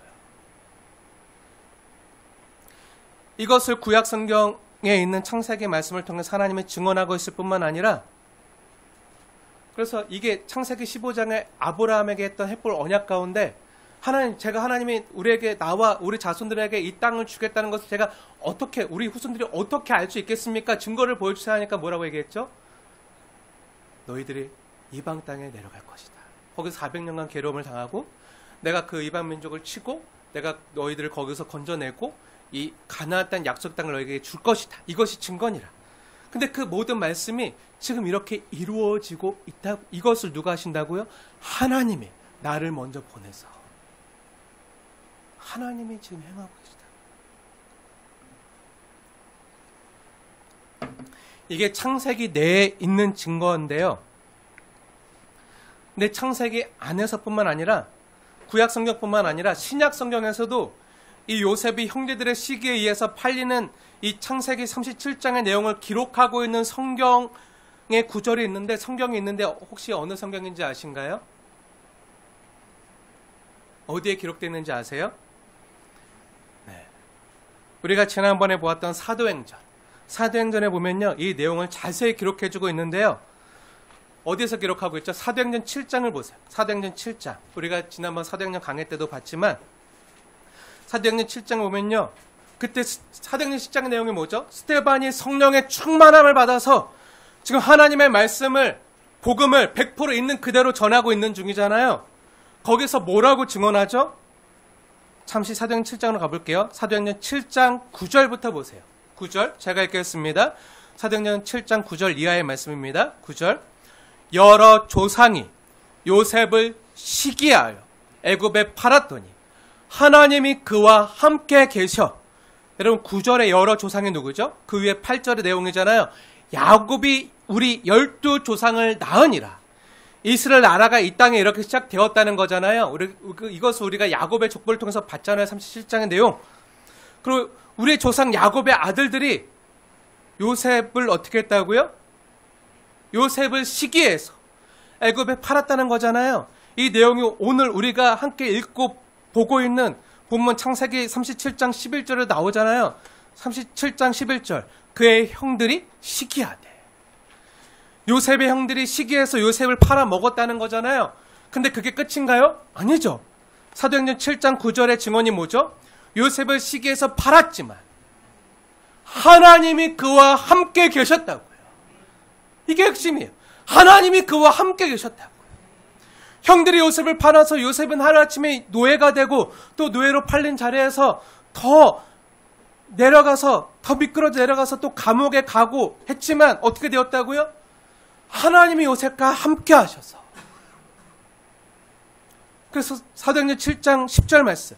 이것을 구약 성경에 있는 창세기 말씀을 통해 하나님이 증언하고 있을 뿐만 아니라, 그래서 이게 창세기 15장에 아브라함에게 했던 햇볼 언약 가운데 제가 하나님이 우리에게, 나와 우리 자손들에게 이 땅을 주겠다는 것을 제가 어떻게, 우리 후손들이 어떻게 알 수 있겠습니까? 증거를 보여주세요 하니까 뭐라고 얘기했죠? 너희들이 이방 땅에 내려갈 것이다. 거기서 400년간 괴로움을 당하고 내가 그 이방 민족을 치고 내가 너희들을 거기서 건져내고 이 가나안 땅 약속 땅을 너희에게 줄 것이다. 이것이 증거니라. 근데 그 모든 말씀이 지금 이렇게 이루어지고 있다. 이것을 누가 하신다고요? 하나님이 나를 먼저 보내서 하나님이 지금 행하고 계시다. 이게 창세기 내에 있는 증거인데요. 근데 창세기 안에서뿐만 아니라 구약 성경뿐만 아니라 신약 성경에서도 이 요셉이 형제들의 시기에 의해서 팔리는 이 창세기 37장의 내용을 기록하고 있는 성경의 구절이 있는데, 성경이 있는데 혹시 어느 성경인지 아신가요? 어디에 기록되어 있는지 아세요? 네. 우리가 지난번에 보았던 사도행전에 보면요, 이 내용을 자세히 기록해주고 있는데요. 어디에서 기록하고 있죠? 사도행전 7장을 보세요. 사도행전 7장. 우리가 지난번 사도행전 강의 때도 봤지만 사도행전 7장을 보면요, 그때 사도행전 10장의 내용이 뭐죠? 스데반이 성령의 충만함을 받아서 지금 하나님의 말씀을, 복음을 100% 있는 그대로 전하고 있는 중이잖아요. 거기서 뭐라고 증언하죠? 잠시 사도행전 7장으로 가볼게요. 사도행전 7장 9절부터 보세요. 9절 제가 읽겠습니다. 사도행전 7장 9절 이하의 말씀입니다. 9절. 여러 조상이 요셉을 시기하여 애굽에 팔았더니 하나님이 그와 함께 계셔. 여러분, 9절의 여러 조상이 누구죠? 그 위에 8절의 내용이잖아요. 야곱이 우리 12조상을 낳으니라. 이스라엘 나라가 이 땅에 이렇게 시작되었다는 거잖아요. 이것을 우리가 야곱의 족보를 통해서 봤잖아요. 37장의 내용. 그리고 우리 조상 야곱의 아들들이 요셉을 어떻게 했다고요? 요셉을 시기해서 애굽에 팔았다는 거잖아요. 이 내용이 오늘 우리가 함께 읽고 보고 있는 본문 창세기 37장 11절에 나오잖아요. 37장 11절. 그의 형들이 시기하되. 요셉의 형들이 시기해서 요셉을 팔아먹었다는 거잖아요. 근데 그게 끝인가요? 아니죠. 사도행전 7장 9절의 증언이 뭐죠? 요셉을 시기해서 팔았지만 하나님이 그와 함께 계셨다고요. 이게 핵심이에요. 하나님이 그와 함께 계셨다고요. 형들이 요셉을 팔아서 요셉은 하루아침에 노예가 되고 또 노예로 팔린 자리에서 더 내려가서, 더 미끄러져 내려가서 또 감옥에 가고 했지만 어떻게 되었다고요? 하나님이 요셉과 함께 하셔서. 그래서 사도행전 7장 10절 말씀.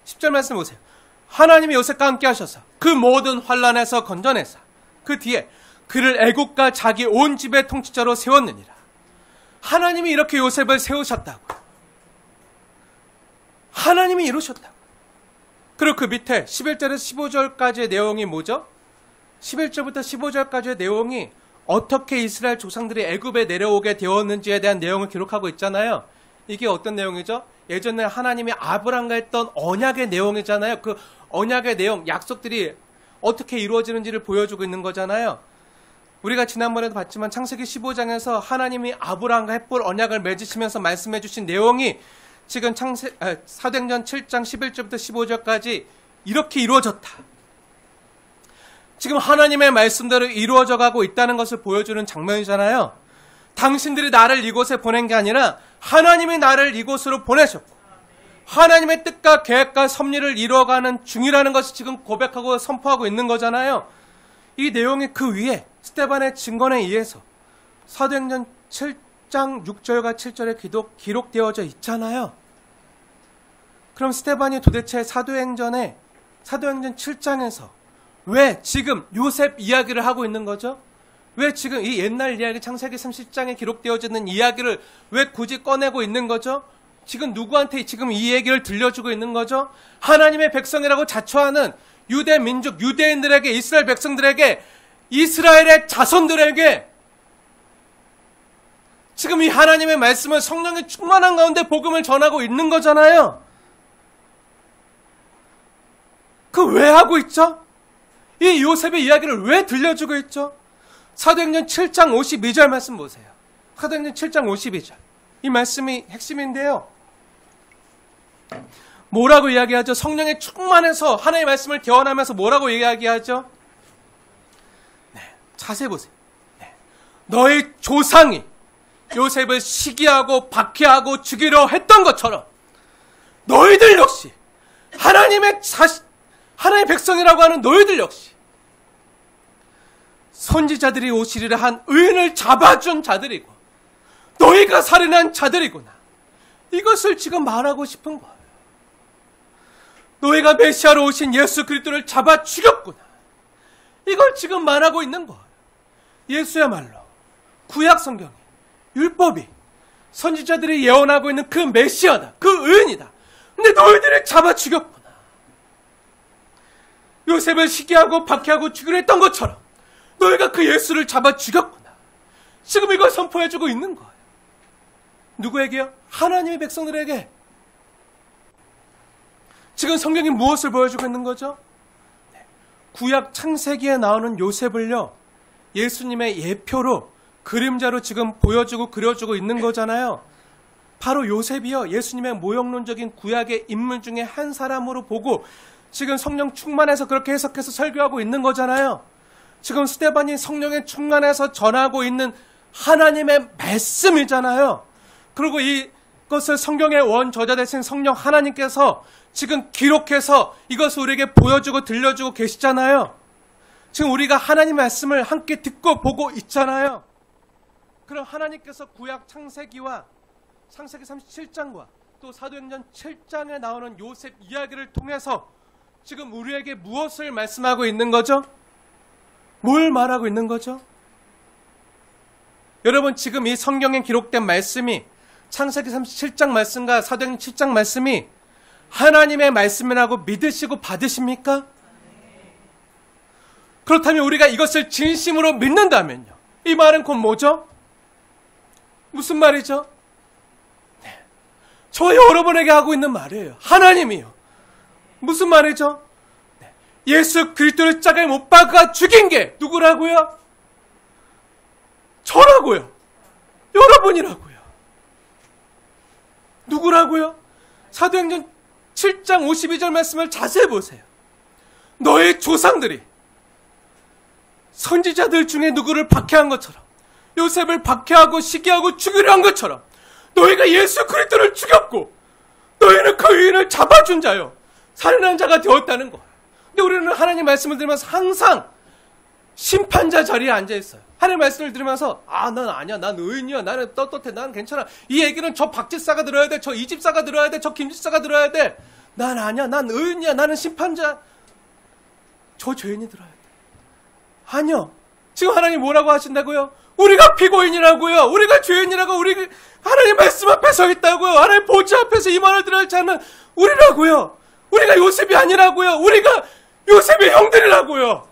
10절 말씀 보세요. 하나님이 요셉과 함께 하셔서 그 모든 환난에서 건져내사 그 뒤에 그를 애국과 자기 온 집의 통치자로 세웠느니라. 하나님이 이렇게 요셉을 세우셨다고. 하나님이 이루셨다고. 그리고 그 밑에 11절에서 15절까지의 내용이 뭐죠? 11절부터 15절까지의 내용이 어떻게 이스라엘 조상들이 애굽에 내려오게 되었는지에 대한 내용을 기록하고 있잖아요. 이게 어떤 내용이죠? 예전에 하나님이 아브람과 했던 언약의 내용이잖아요. 그 언약의 내용, 약속들이 어떻게 이루어지는지를 보여주고 있는 거잖아요. 우리가 지난번에도 봤지만 창세기 15장에서 하나님이 아브람과 햇볼 언약을 맺으시면서 말씀해 주신 내용이 지금 사도행전 7장 11절부터 15절까지 이렇게 이루어졌다. 지금 하나님의 말씀대로 이루어져 가고 있다는 것을 보여주는 장면이잖아요. 당신들이 나를 이곳에 보낸 게 아니라 하나님이 나를 이곳으로 보내셨고 하나님의 뜻과 계획과 섭리를 이루어가는 중이라는 것을 지금 고백하고 선포하고 있는 거잖아요. 이 내용이 그 위에 스데반의 증언에 의해서 사도행전 7장 6절과 7절에 기록되어져 있잖아요. 그럼 스데반이 도대체 사도행전 7장에서 왜 지금 요셉 이야기를 하고 있는 거죠? 왜 지금 이 옛날 이야기 창세기 30장에 기록되어져 있는 이야기를 왜 굳이 꺼내고 있는 거죠? 지금 누구한테 지금 이 얘기를 들려주고 있는 거죠? 하나님의 백성이라고 자처하는 유대 민족, 유대인들에게, 이스라엘 백성들에게, 이스라엘의 자손들에게 지금 이 하나님의 말씀을 성령의 충만한 가운데 복음을 전하고 있는 거잖아요. 그 왜 하고 있죠? 이 요셉의 이야기를 왜 들려주고 있죠? 사도행전 7장 52절 말씀 보세요. 사도행전 7장 52절. 이 말씀이 핵심인데요. 뭐라고 이야기하죠? 성령에 충만해서 하나님의 말씀을 개헌하면서 뭐라고 이야기하죠? 네, 자세히 보세요. 네. 너희 조상이 요셉을 시기하고 박해하고 죽이려 했던 것처럼 너희들 역시 하나님의 백성이라고 하는 너희들 역시 선지자들이 오시리라 한 의인을 잡아준 자들이고 너희가 살인한 자들이구나. 이것을 지금 말하고 싶은 거예요. 너희가 메시아로 오신 예수 그리스도를 잡아 죽였구나. 이걸 지금 말하고 있는 거예요. 예수야말로 구약 성경이, 율법이, 선지자들이 예언하고 있는 그 메시아다. 그 의인이다. 근데 너희들을 잡아 죽였구나. 요셉을 시기하고 박해하고 죽이려 했던 것처럼 너희가 그 예수를 잡아 죽였구나. 지금 이걸 선포해주고 있는 거예요. 누구에게요? 하나님의 백성들에게. 지금 성경이 무엇을 보여주고 있는 거죠? 구약 창세기에 나오는 요셉을요, 예수님의 예표로, 그림자로 지금 보여주고 그려주고 있는 거잖아요. 바로 요셉이요, 예수님의 모형론적인 구약의 인물 중에 한 사람으로 보고 지금 성령 충만해서 그렇게 해석해서 설교하고 있는 거잖아요. 지금 스데반이 성령에 충만해서 전하고 있는 하나님의 말씀이잖아요. 그리고 이것을 성경의 원저자 되신 성령 하나님께서 지금 기록해서 이것을 우리에게 보여주고 들려주고 계시잖아요. 지금 우리가 하나님 말씀을 함께 듣고 보고 있잖아요. 그럼 하나님께서 구약 창세기와 창세기 37장과 또 사도행전 7장에 나오는 요셉 이야기를 통해서 지금 우리에게 무엇을 말씀하고 있는 거죠? 뭘 말하고 있는 거죠? 여러분, 지금 이 성경에 기록된 말씀이 창세기 37장 말씀과 사도행전 7장 말씀이 하나님의 말씀이라고 믿으시고 받으십니까? 그렇다면 우리가 이것을 진심으로 믿는다면요, 이 말은 곧 뭐죠? 무슨 말이죠? 네. 저 여러분에게 하고 있는 말이에요. 하나님이요. 무슨 말이죠? 네. 예수 그리스도를 십자가에 못 박아 죽인 게 누구라고요? 저라고요. 여러분이라고요. 누구라고요? 사도행전 7장 52절 말씀을 자세히 보세요. 너의 조상들이 선지자들 중에 누구를 박해한 것처럼, 요셉을 박해하고 시기하고 죽이려 한 것처럼 너희가 예수 그리스도를 죽였고 너희는 그 의인을 잡아준 자요, 살인한 자가 되었다는 거예요. 근데 우리는 하나님 말씀을 들으면서 항상 심판자 자리에 앉아있어요. 하나님 말씀을 들으면서 난 아니야, 난 의인이야, 나는 떳떳해, 난 괜찮아, 이 얘기는 저 박집사가 들어야 돼, 저 이집사가 들어야 돼, 저 김집사가 들어야 돼, 난 아니야, 난 의인이야, 나는 심판자, 저 죄인이 들어야 돼. 아니요. 지금 하나님 뭐라고 하신다고요? 우리가 피고인이라고요. 우리가 죄인이라고, 우리 하나님 말씀 앞에 서 있다고요. 하나님 보좌 앞에서 이 말을 들어야 하는 우리라고요. 우리가 요셉이 아니라고요. 우리가 요셉의 형들이라고요.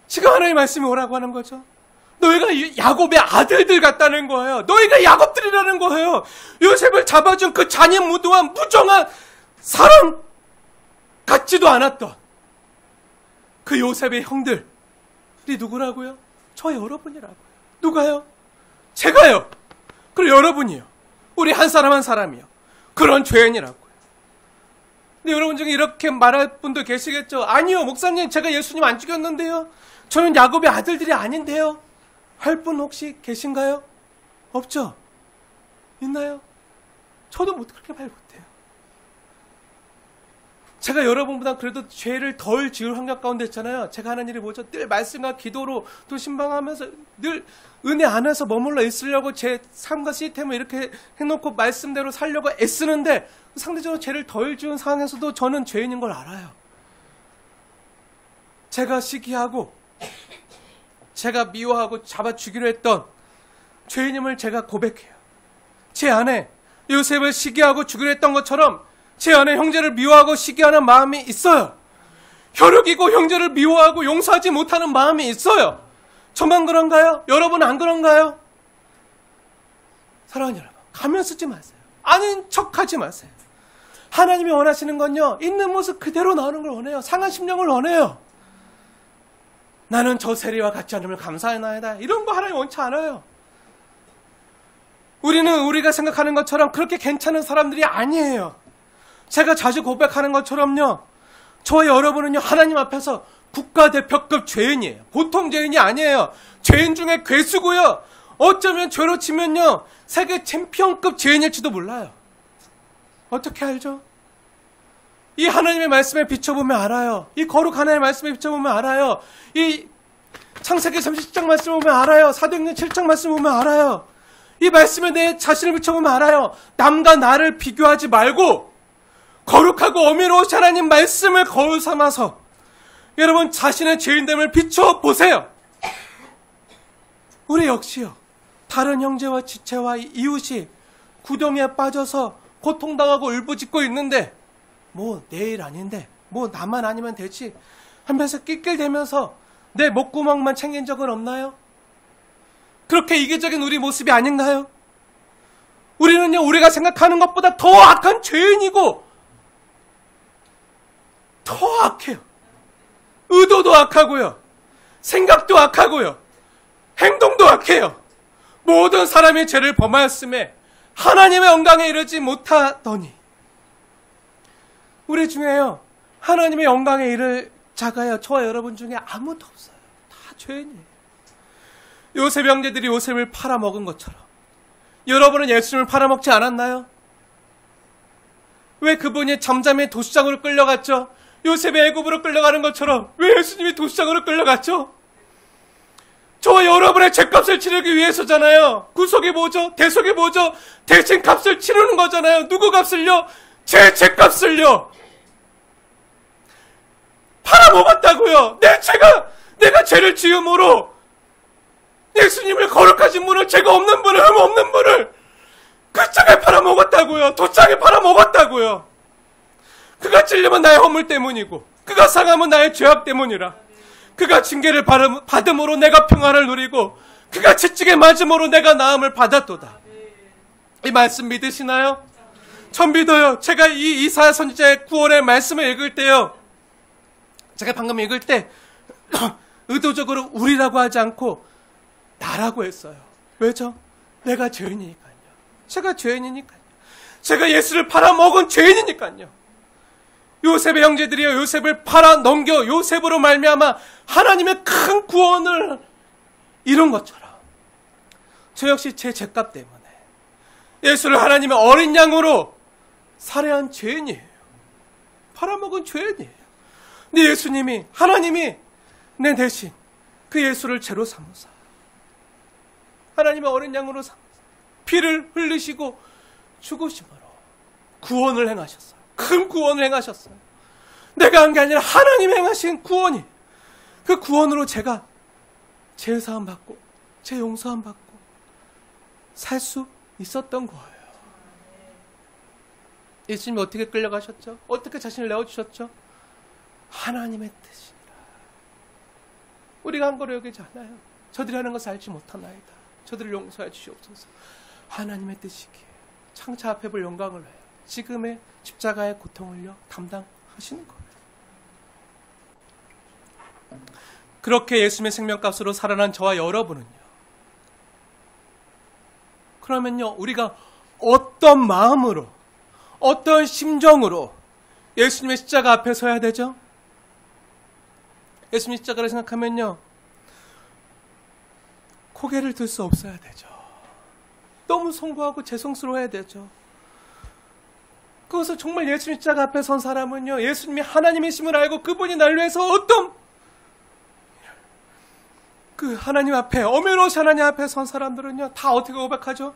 지금 하나님 말씀이 오라고 하는 거죠. 너희가 야곱의 아들들 같다는 거예요. 너희가 야곱들이라는 거예요. 요셉을 잡아준 그 잔인무도한 무정한 사람 같지도 않았던 그 요셉의 형들이 누구라고요? 저 여러분이라고요. 누가요? 제가요. 그리고 여러분이요. 우리 한 사람 한 사람이요. 그런 죄인이라고요. 근데 여러분 중에 이렇게 말할 분도 계시겠죠. 아니요, 목사님, 제가 예수님 안 죽였는데요. 저는 야곱의 아들들이 아닌데요. 할 분 혹시 계신가요? 없죠? 있나요? 저도 그렇게 말 못해요. 제가 여러분보다 그래도 죄를 덜 지을 환경 가운데 있잖아요. 제가 하는 일이 뭐죠? 늘 말씀과 기도로 또 신방하면서 늘 은혜 안에서 머물러 있으려고 제 삶과 시스템을 이렇게 해놓고 말씀대로 살려고 애쓰는데 상대적으로 죄를 덜 지은 상황에서도 저는 죄인인 걸 알아요. 제가 시기하고 제가 미워하고 잡아 죽이려 했던 죄인임을 제가 고백해요. 제 안에 요셉을 시기하고 죽이려 했던 것처럼 제 안에 형제를 미워하고 시기하는 마음이 있어요. 혈육이고 형제를 미워하고 용서하지 못하는 마음이 있어요. 저만 그런가요? 여러분은 안 그런가요? 사랑하는 여러분, 가면 쓰지 마세요. 아는 척하지 마세요. 하나님이 원하시는 건요, 있는 모습 그대로 나오는 걸 원해요. 상한 심령을 원해요. 나는 저 세리와 같지 않음을 감사하나이다. 이런 거 하나님 원치 않아요. 우리는 우리가 생각하는 것처럼 그렇게 괜찮은 사람들이 아니에요. 제가 자주 고백하는 것처럼요, 저와 여러분은요, 하나님 앞에서 국가대표급 죄인이에요. 보통 죄인이 아니에요. 죄인 중에 괴수고요. 어쩌면 죄로 치면요, 세계 챔피언급 죄인일지도 몰라요. 어떻게 알죠? 이 하나님의 말씀에 비춰보면 알아요. 이 거룩 하나님의 말씀에 비춰보면 알아요. 이 창세기 37장 말씀을 보면 알아요. 사도행전 7장 말씀을 보면 알아요. 이 말씀에 내 자신을 비춰보면 알아요. 남과 나를 비교하지 말고 거룩하고 어미로우신 하나님 말씀을 거울 삼아서 여러분 자신의 죄인됨을 비춰보세요. 우리 역시요, 다른 형제와 지체와 이웃이 구덩이에 빠져서 고통당하고 울부짖고 있는데 뭐 내일 아닌데 뭐 나만 아니면 되지 하면서 낄낄대면서 내 목구멍만 챙긴 적은 없나요? 그렇게 이기적인 우리 모습이 아닌가요? 우리는요, 우리가 생각하는 것보다 더 악한 죄인이고 더 악해요. 의도도 악하고요, 생각도 악하고요, 행동도 악해요. 모든 사람이 죄를 범하였음에 하나님의 영광에 이르지 못하더니, 우리 중에요, 하나님의 영광에 이를 자가요, 저와 여러분 중에 아무도 없어요. 다 죄인이에요. 요셉 형제들이 요셉을 팔아먹은 것처럼 여러분은 예수님을 팔아먹지 않았나요? 왜 그분이 잠잠히 도시장으로 끌려갔죠? 요셉이 애굽으로 끌려가는 것처럼 왜 예수님이 도시장으로 끌려갔죠? 저와 여러분의 죄값을 치르기 위해서잖아요. 구속이 뭐죠? 대속이 뭐죠? 대신 값을 치르는 거잖아요. 누구 값을요? 제 죄값을요. 팔아먹었다고요. 내가 죄를 지음으로 예수님을 거룩하신 분을, 죄가 없는 분을, 흠 없는 분을 그 땅에 팔아먹었다고요. 도장에 팔아먹었다고요. 그가 찔리면 나의 허물 때문이고 그가 상하면 나의 죄악 때문이라. 그가 징계를 받음으로 내가 평안을 누리고 그가 채찍에 맞음으로 내가 나음을 받았도다. 이 말씀 믿으시나요? 전 믿어요. 제가 이 이사야 선지자의 구원의 말씀을 읽을 때요, 제가 방금 읽을 때 의도적으로 우리라고 하지 않고 나라고 했어요. 왜죠? 내가 죄인이니까요. 제가 죄인이니까요. 제가 예수를 팔아먹은 죄인이니까요. 요셉의 형제들이요, 요셉을 팔아넘겨 요셉으로 말미암아 하나님의 큰 구원을 이룬 것처럼 저 역시 제 죄값 때문에 예수를 하나님의 어린 양으로 살해한 죄인이에요. 팔아먹은 죄인이에요. 근데 예수님이, 하나님이 내 대신 그 예수를 죄로 삼으사 하나님의 어린 양으로 삼으사 피를 흘리시고 죽으심으로 구원을 행하셨어요. 큰 구원을 행하셨어요. 내가 한 게 아니라 하나님이 행하신 구원이, 그 구원으로 제가 죄 사함 받고 죄 용서함 받고 살 수 있었던 거예요. 예수님이 어떻게 끌려가셨죠? 어떻게 자신을 내어주셨죠? 하나님의 뜻이라. 우리가 한 거로 여기지 않아요. 저들이 하는 것을 알지 못하나이다. 저들을 용서해 주시옵소서. 하나님의 뜻이기에 창차 앞에 볼 영광을 해요. 지금의 십자가의 고통을요, 담당하시는 거예요. 그렇게 예수님의 생명값으로 살아난 저와 여러분은요, 그러면요, 우리가 어떤 마음으로, 어떤 심정으로 예수님의 십자가 앞에 서야 되죠? 예수님의 십자가를 생각하면요, 고개를 들 수 없어야 되죠. 너무 송구하고 죄송스러워야 되죠. 그것을 정말 예수님 십자가 앞에 선 사람은요, 예수님이 하나님이심을 알고 그분이 날 위해서 어떤 그 하나님 앞에, 어메로시 하나님 앞에 선 사람들은요, 다 어떻게 고백하죠?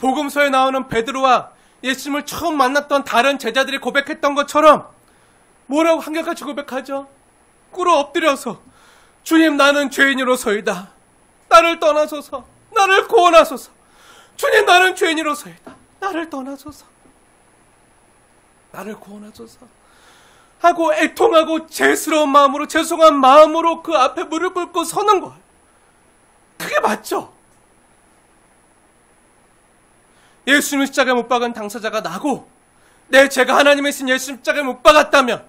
복음서에 나오는 베드로와 예수님을 처음 만났던 다른 제자들이 고백했던 것처럼 뭐라고 한결같이 고백하죠? 꿇어 엎드려서 주님, 나는 죄인으로서이다. 나를 떠나소서. 나를 구원하소서. 주님, 나는 죄인으로서이다. 나를 떠나소서. 나를 구원하소서. 하고 애통하고 죄스러운 마음으로, 죄송한 마음으로 그 앞에 무릎 꿇고 서는 거예요. 그게 맞죠? 예수님을 십자가에 못 박은 당사자가 나고 내 죄가 하나님의 신 예수님 십자가에 못 박았다면,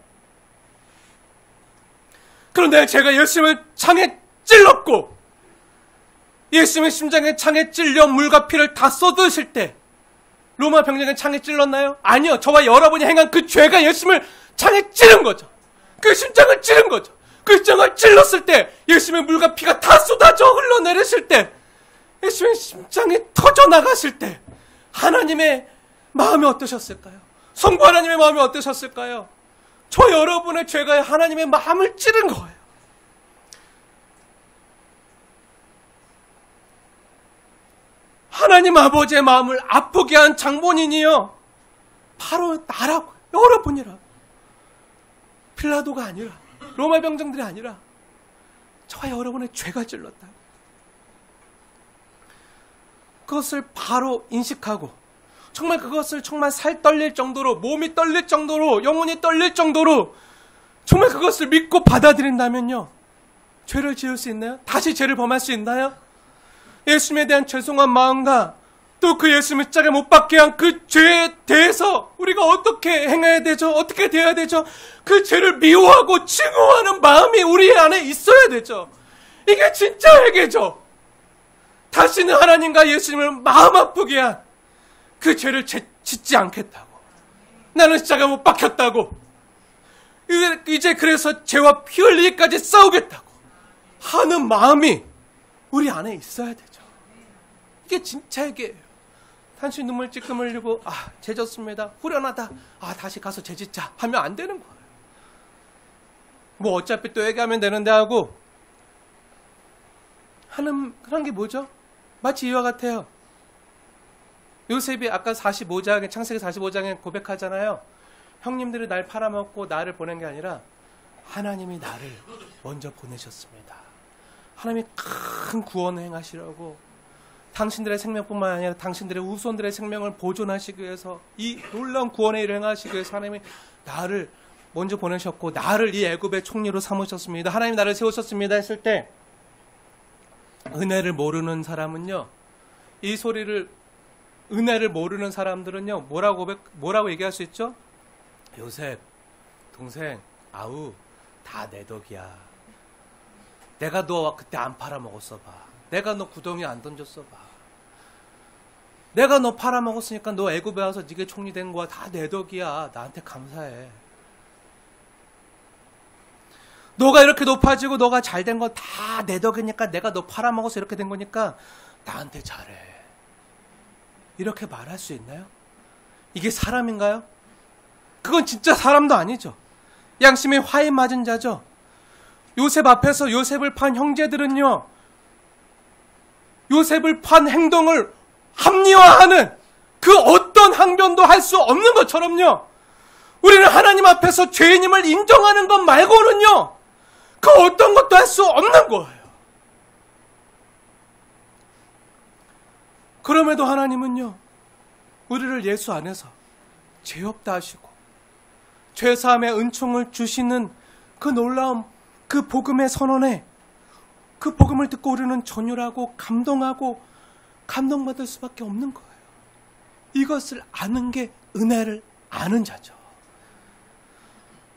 그런데 제가 예수님을 창에 찔렀고 예수님의 심장에 창에 찔려 물과 피를 다 쏟으실 때 로마 병정은 창에 찔렀나요? 아니요. 저와 여러분이 행한 그 죄가 예수님을 창에 찌른 거죠. 그 심장을 찌른 거죠. 그 심장을 찔렀을 때 예수님의 물과 피가 다 쏟아져 흘러내렸을 때, 예수님의 심장이 터져나갔을 때 하나님의 마음이 어떠셨을까요? 성부 하나님의 마음이 어떠셨을까요? 저 여러분의 죄가 하나님의 마음을 찌른 거예요. 하나님 아버지의 마음을 아프게 한 장본인이요, 바로 나라고, 여러분이라. 빌라도가 아니라, 로마 병정들이 아니라 저와 여러분의 죄가 찔렀다. 그것을 바로 인식하고, 정말 그것을 정말 살 떨릴 정도로, 몸이 떨릴 정도로, 영혼이 떨릴 정도로 정말 그것을 믿고 받아들인다면요, 죄를 지을 수 있나요? 다시 죄를 범할 수 있나요? 예수님에 대한 죄송한 마음과 또 그 예수님을 십자가에 못 박게 한 그 죄에 대해서 우리가 어떻게 행해야 되죠? 어떻게 돼야 되죠? 그 죄를 미워하고 증오하는 마음이 우리 안에 있어야 되죠. 이게 진짜 회개죠. 다시는 하나님과 예수님을 마음 아프게 한 그 죄를 짓지 않겠다고, 나는 십자가에 못 박혔다고, 이제 그래서 죄와 피 흘리기까지 싸우겠다고 하는 마음이 우리 안에 있어야 되죠. 이게 진짜 회개예요. 단순히 눈물 찔끔 흘리고 죄 졌습니다, 후련하다, 다시 가서 죄 짓자 하면 안 되는 거예요. 뭐 어차피 또 회개하면 되는데 하고 하는 그런 게 뭐죠? 마치 이와 같아요. 요셉이 아까 45장에, 창세기 45장에 고백하잖아요. 형님들이 날 팔아먹고 나를 보낸 게 아니라 하나님이 나를 먼저 보내셨습니다. 하나님이 큰 구원을 행하시려고, 당신들의 생명뿐만 아니라 당신들의 후손들의 생명을 보존하시기 위해서, 이 놀라운 구원의 일을 행하시기 위해서 하나님이 나를 먼저 보내셨고 나를 이 애굽의 총리로 삼으셨습니다. 하나님 나를 세우셨습니다 했을 때, 은혜를 모르는 사람은요, 이 소리를, 은혜를 모르는 사람들은요, 뭐라고 얘기할 수 있죠? 요셉, 동생, 아우, 다 내 덕이야. 내가 너 그때 안 팔아먹었어 봐. 내가 너 구덩이 안 던졌어 봐. 내가 너 팔아먹었으니까 너 애굽에 와서 네가 총리 된 거야. 다 내 덕이야. 나한테 감사해. 너가 이렇게 높아지고 너가 잘 된 거 다 내 덕이니까, 내가 너 팔아먹어서 이렇게 된 거니까 나한테 잘해. 이렇게 말할 수 있나요? 이게 사람인가요? 그건 진짜 사람도 아니죠. 양심에 화인 맞은 자죠. 요셉 앞에서 요셉을 판 형제들은요, 요셉을 판 행동을 합리화하는 그 어떤 항변도 할 수 없는 것처럼요, 우리는 하나님 앞에서 죄인임을 인정하는 것 말고는요, 그 어떤 것도 할 수 없는 거예요. 그럼에도 하나님은요, 우리를 예수 안에서 죄 없다 하시고 죄사함의 은총을 주시는 그 놀라운 그 복음의 선언에, 그 복음을 듣고 우리는 전율하고 감동하고 감동받을 수밖에 없는 거예요. 이것을 아는 게 은혜를 아는 자죠.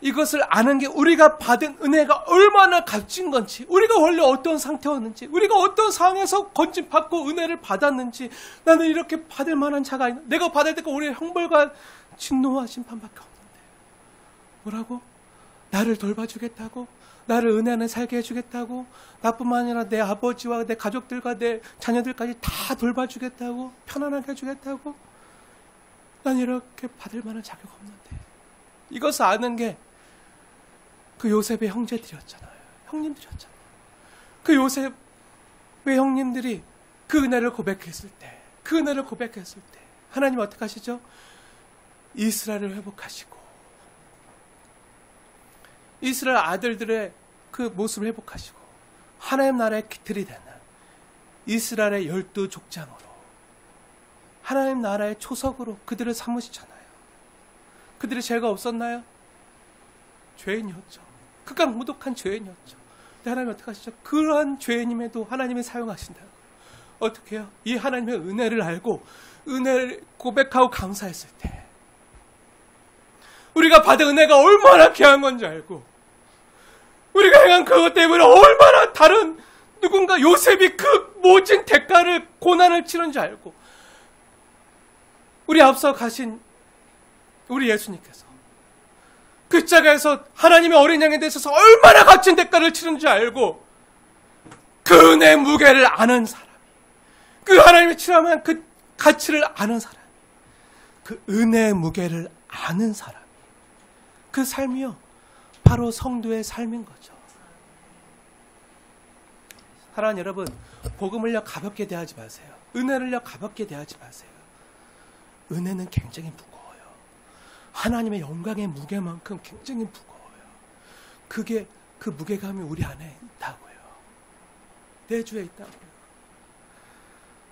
이것을 아는 게 우리가 받은 은혜가 얼마나 값진 건지, 우리가 원래 어떤 상태였는지, 우리가 어떤 상황에서 건진받고 은혜를 받았는지, 나는 이렇게 받을 만한 자가 아니다. 내가 받을 때가 우리의 형벌과 진노와 심판밖에 없는데 뭐라고? 나를 돌봐주겠다고? 나를 은혜 안에 살게 해주겠다고? 나뿐만 아니라 내 아버지와 내 가족들과 내 자녀들까지 다 돌봐주겠다고? 편안하게 해주겠다고? 난 이렇게 받을 만한 자격 없는데. 이것을 아는 게 그 요셉의 형제들이었잖아요. 형님들이었잖아요. 그 요셉의 형님들이 그 은혜를 고백했을 때, 하나님 어떻게 하시죠? 이스라엘을 회복하시고, 이스라엘 아들들의 그 모습을 회복하시고, 하나님 나라의 기틀이 되는 이스라엘의 12족장으로, 하나님 나라의 초석으로 그들을 삼으시잖아요. 그들이 죄가 없었나요? 죄인이었죠. 극악무독한 죄인이었죠. 근데 하나님 어떻게 하시죠? 그러한 죄인임에도 하나님이 사용하신다고요. 어떻게 해요? 이 하나님의 은혜를 알고 은혜를 고백하고 감사했을 때, 우리가 받은 은혜가 얼마나 귀한 건지 알고, 우리가 행한 그것 때문에 얼마나 다른 누군가 요셉이 그 모진 대가를, 고난을 치른지 알고, 우리 앞서 가신 우리 예수님께서 그 십자가에서 하나님의 어린 양에 대해서 얼마나 값진 대가를 치른지 알고, 그 은혜의 무게를 아는 사람이, 그 하나님의 치ram한 그 가치를 아는 사람이, 그 은혜의 무게를 아는 사람이, 그 삶이요, 바로 성도의 삶인 거죠. 사랑하는 여러분, 복음을요 가볍게 대하지 마세요. 은혜를요 가볍게 대하지 마세요. 은혜는 굉장히 무거워요. 하나님의 영광의 무게만큼 굉장히 무거워요. 그게, 그 무게감이 우리 안에 있다고요. 내 주에 있다고요.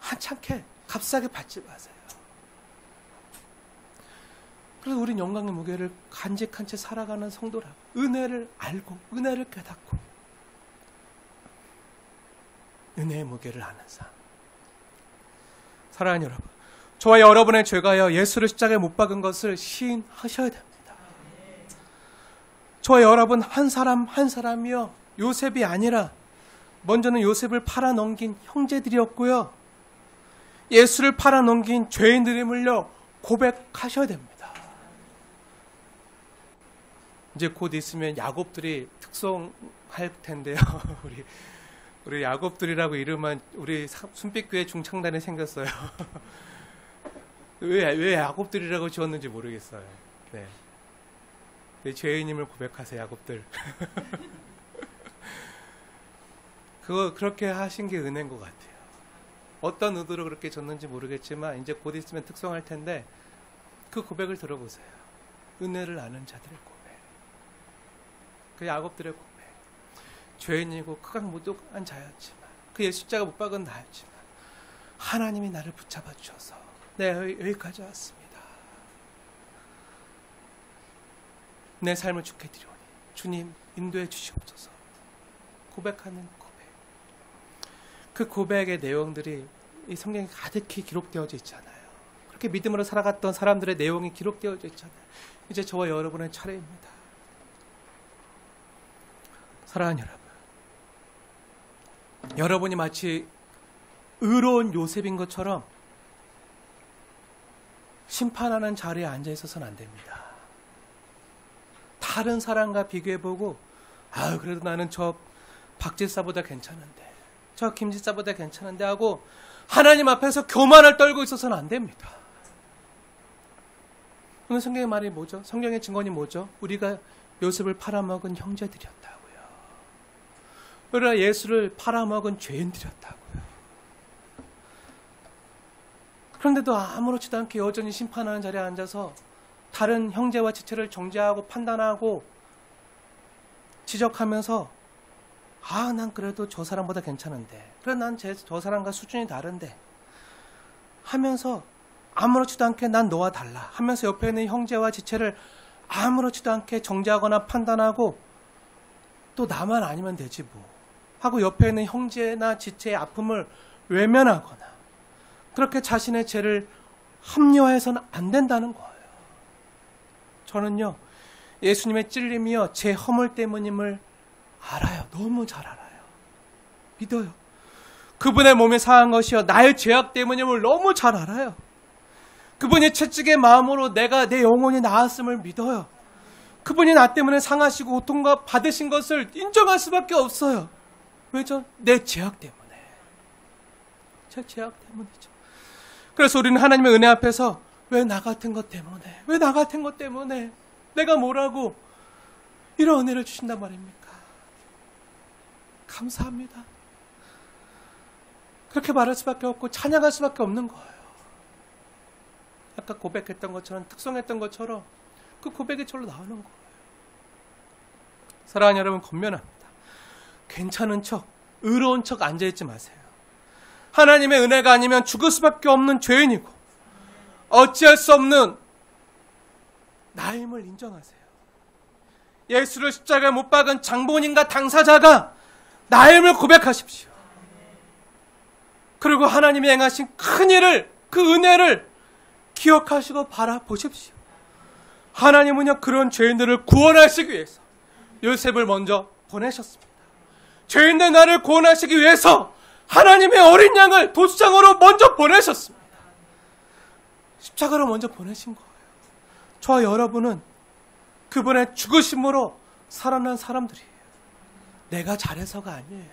한참게 값싸게 받지 마세요. 그래서 우린 영광의 무게를 간직한 채 살아가는 성도라고. 은혜를 알고, 은혜를 깨닫고, 은혜의 무게를 아는 삶. 사랑하는 여러분, 저와 여러분의 죄가요, 예수를 십자가에 못 박은 것을 시인하셔야 됩니다. 저와 여러분 한 사람 한 사람이요, 요셉이 아니라 먼저는 요셉을 팔아넘긴 형제들이었고요, 예수를 팔아넘긴 죄인들임을요 고백하셔야 됩니다. 이제 곧 있으면 야곱들이 특송할 텐데요. 우리 야곱들이라고 이름한 우리 순빛교회 중창단이 생겼어요. 왜 야곱들이라고 지었는지 모르겠어요. 네. 네, 죄인임을 고백하세요, 야곱들. 그렇게 하신 게 은혜인 것 같아요. 어떤 의도로 그렇게 졌는지 모르겠지만, 이제 곧 있으면 특송할 텐데, 그 고백을 들어보세요. 은혜를 아는 자들의 고백. 그 야곱들의 고백. 죄인이고 극악무독한 자였지만, 그 예수 십자가 못 박은 나였지만, 하나님이 나를 붙잡아 주셔서 내가 여기까지 왔습니다. 내 삶을 주께 드리오니 주님 인도해 주시옵소서. 고백하는 고백. 그 고백의 내용들이 이 성경에 가득히 기록되어져 있잖아요. 그렇게 믿음으로 살아갔던 사람들의 내용이 기록되어져 있잖아요. 이제 저와 여러분의 차례입니다. 사랑하는 여러분, 여러분이 마치 의로운 요셉인 것처럼 심판하는 자리에 앉아 있어서는 안 됩니다. 다른 사람과 비교해보고, 그래도 나는 저 박지사보다 괜찮은데, 저 김지사보다 괜찮은데 하고 하나님 앞에서 교만을 떨고 있어서는 안 됩니다. 오늘 성경의 말이 뭐죠? 성경의 증거는 뭐죠? 우리가 요셉을 팔아먹은 형제들이었다고요. 우리가 예수를 팔아먹은 죄인들이었다고요. 그런데도 아무렇지도 않게 여전히 심판하는 자리에 앉아서 다른 형제와 지체를 정죄하고 판단하고 지적하면서, 난 그래도 저 사람보다 괜찮은데, 그래 난 저 사람과 수준이 다른데 하면서 아무렇지도 않게 난 너와 달라 하면서 옆에 있는 형제와 지체를 아무렇지도 않게 정죄하거나 판단하고, 또 나만 아니면 되지 뭐 하고 옆에 있는 형제나 지체의 아픔을 외면하거나, 그렇게 자신의 죄를 합리화해서는 안 된다는 거예요. 저는요, 예수님의 찔림이요, 제 허물 때문임을 알아요. 너무 잘 알아요. 믿어요. 그분의 몸에 상한 것이요, 나의 죄악 때문임을 너무 잘 알아요. 그분이 채찍의 마음으로 내 영혼이 나았음을 믿어요. 그분이 나 때문에 상하시고 고통과 받으신 것을 인정할 수밖에 없어요. 왜죠? 내 죄악 때문에. 제 죄악 때문이죠. 그래서 우리는 하나님의 은혜 앞에서 왜 나 같은 것 때문에, 왜 나 같은 것 때문에 내가 뭐라고 이런 은혜를 주신단 말입니까? 감사합니다. 그렇게 말할 수밖에 없고 찬양할 수밖에 없는 거예요. 아까 고백했던 것처럼, 특성했던 것처럼 그 고백이 절로 나오는 거예요. 사랑하는 여러분, 권면합니다. 괜찮은 척, 의로운 척 앉아있지 마세요. 하나님의 은혜가 아니면 죽을 수밖에 없는 죄인이고 어찌할 수 없는 나임을 인정하세요. 예수를 십자가에 못 박은 장본인과 당사자가 나임을 고백하십시오. 그리고 하나님이 행하신 큰 일을, 그 은혜를 기억하시고 바라보십시오. 하나님은요, 그런 죄인들을 구원하시기 위해서 요셉을 먼저 보내셨습니다. 죄인들 나를 구원하시기 위해서 하나님의 어린 양을 도수장으로 먼저 보내셨습니다. 십자가로 먼저 보내신 거예요. 저와 여러분은 그분의 죽으심으로 살아난 사람들이에요. 내가 잘해서가 아니에요.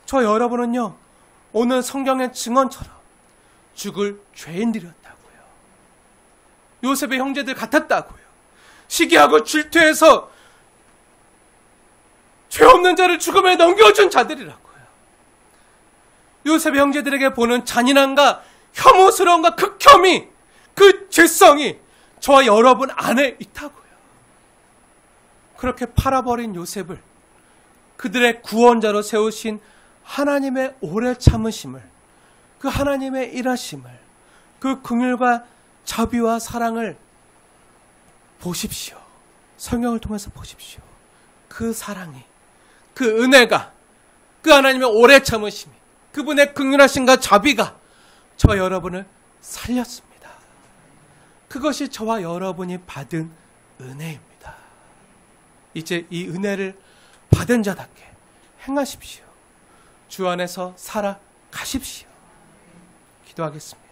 저와 여러분은요, 오늘 성경의 증언처럼 죽을 죄인들이었다고요. 요셉의 형제들 같았다고요. 시기하고 질투해서 죄 없는 자를 죽음에 넘겨준 자들이라고요. 요셉의 형제들에게 보는 잔인함과 혐오스러움과 극혐이, 그 죄성이 저와 여러분 안에 있다고요. 그렇게 팔아버린 요셉을 그들의 구원자로 세우신 하나님의 오래 참으심을, 그 하나님의 일하심을, 그 긍휼과 자비와 사랑을 보십시오. 성경을 통해서 보십시오. 그 사랑이, 그 은혜가, 그 하나님의 오래 참으심이, 그분의 긍휼하심과 자비가 저와 여러분을 살렸습니다. 그것이 저와 여러분이 받은 은혜입니다. 이제 이 은혜를 받은 자답게 행하십시오. 주 안에서 살아가십시오. 기도하겠습니다.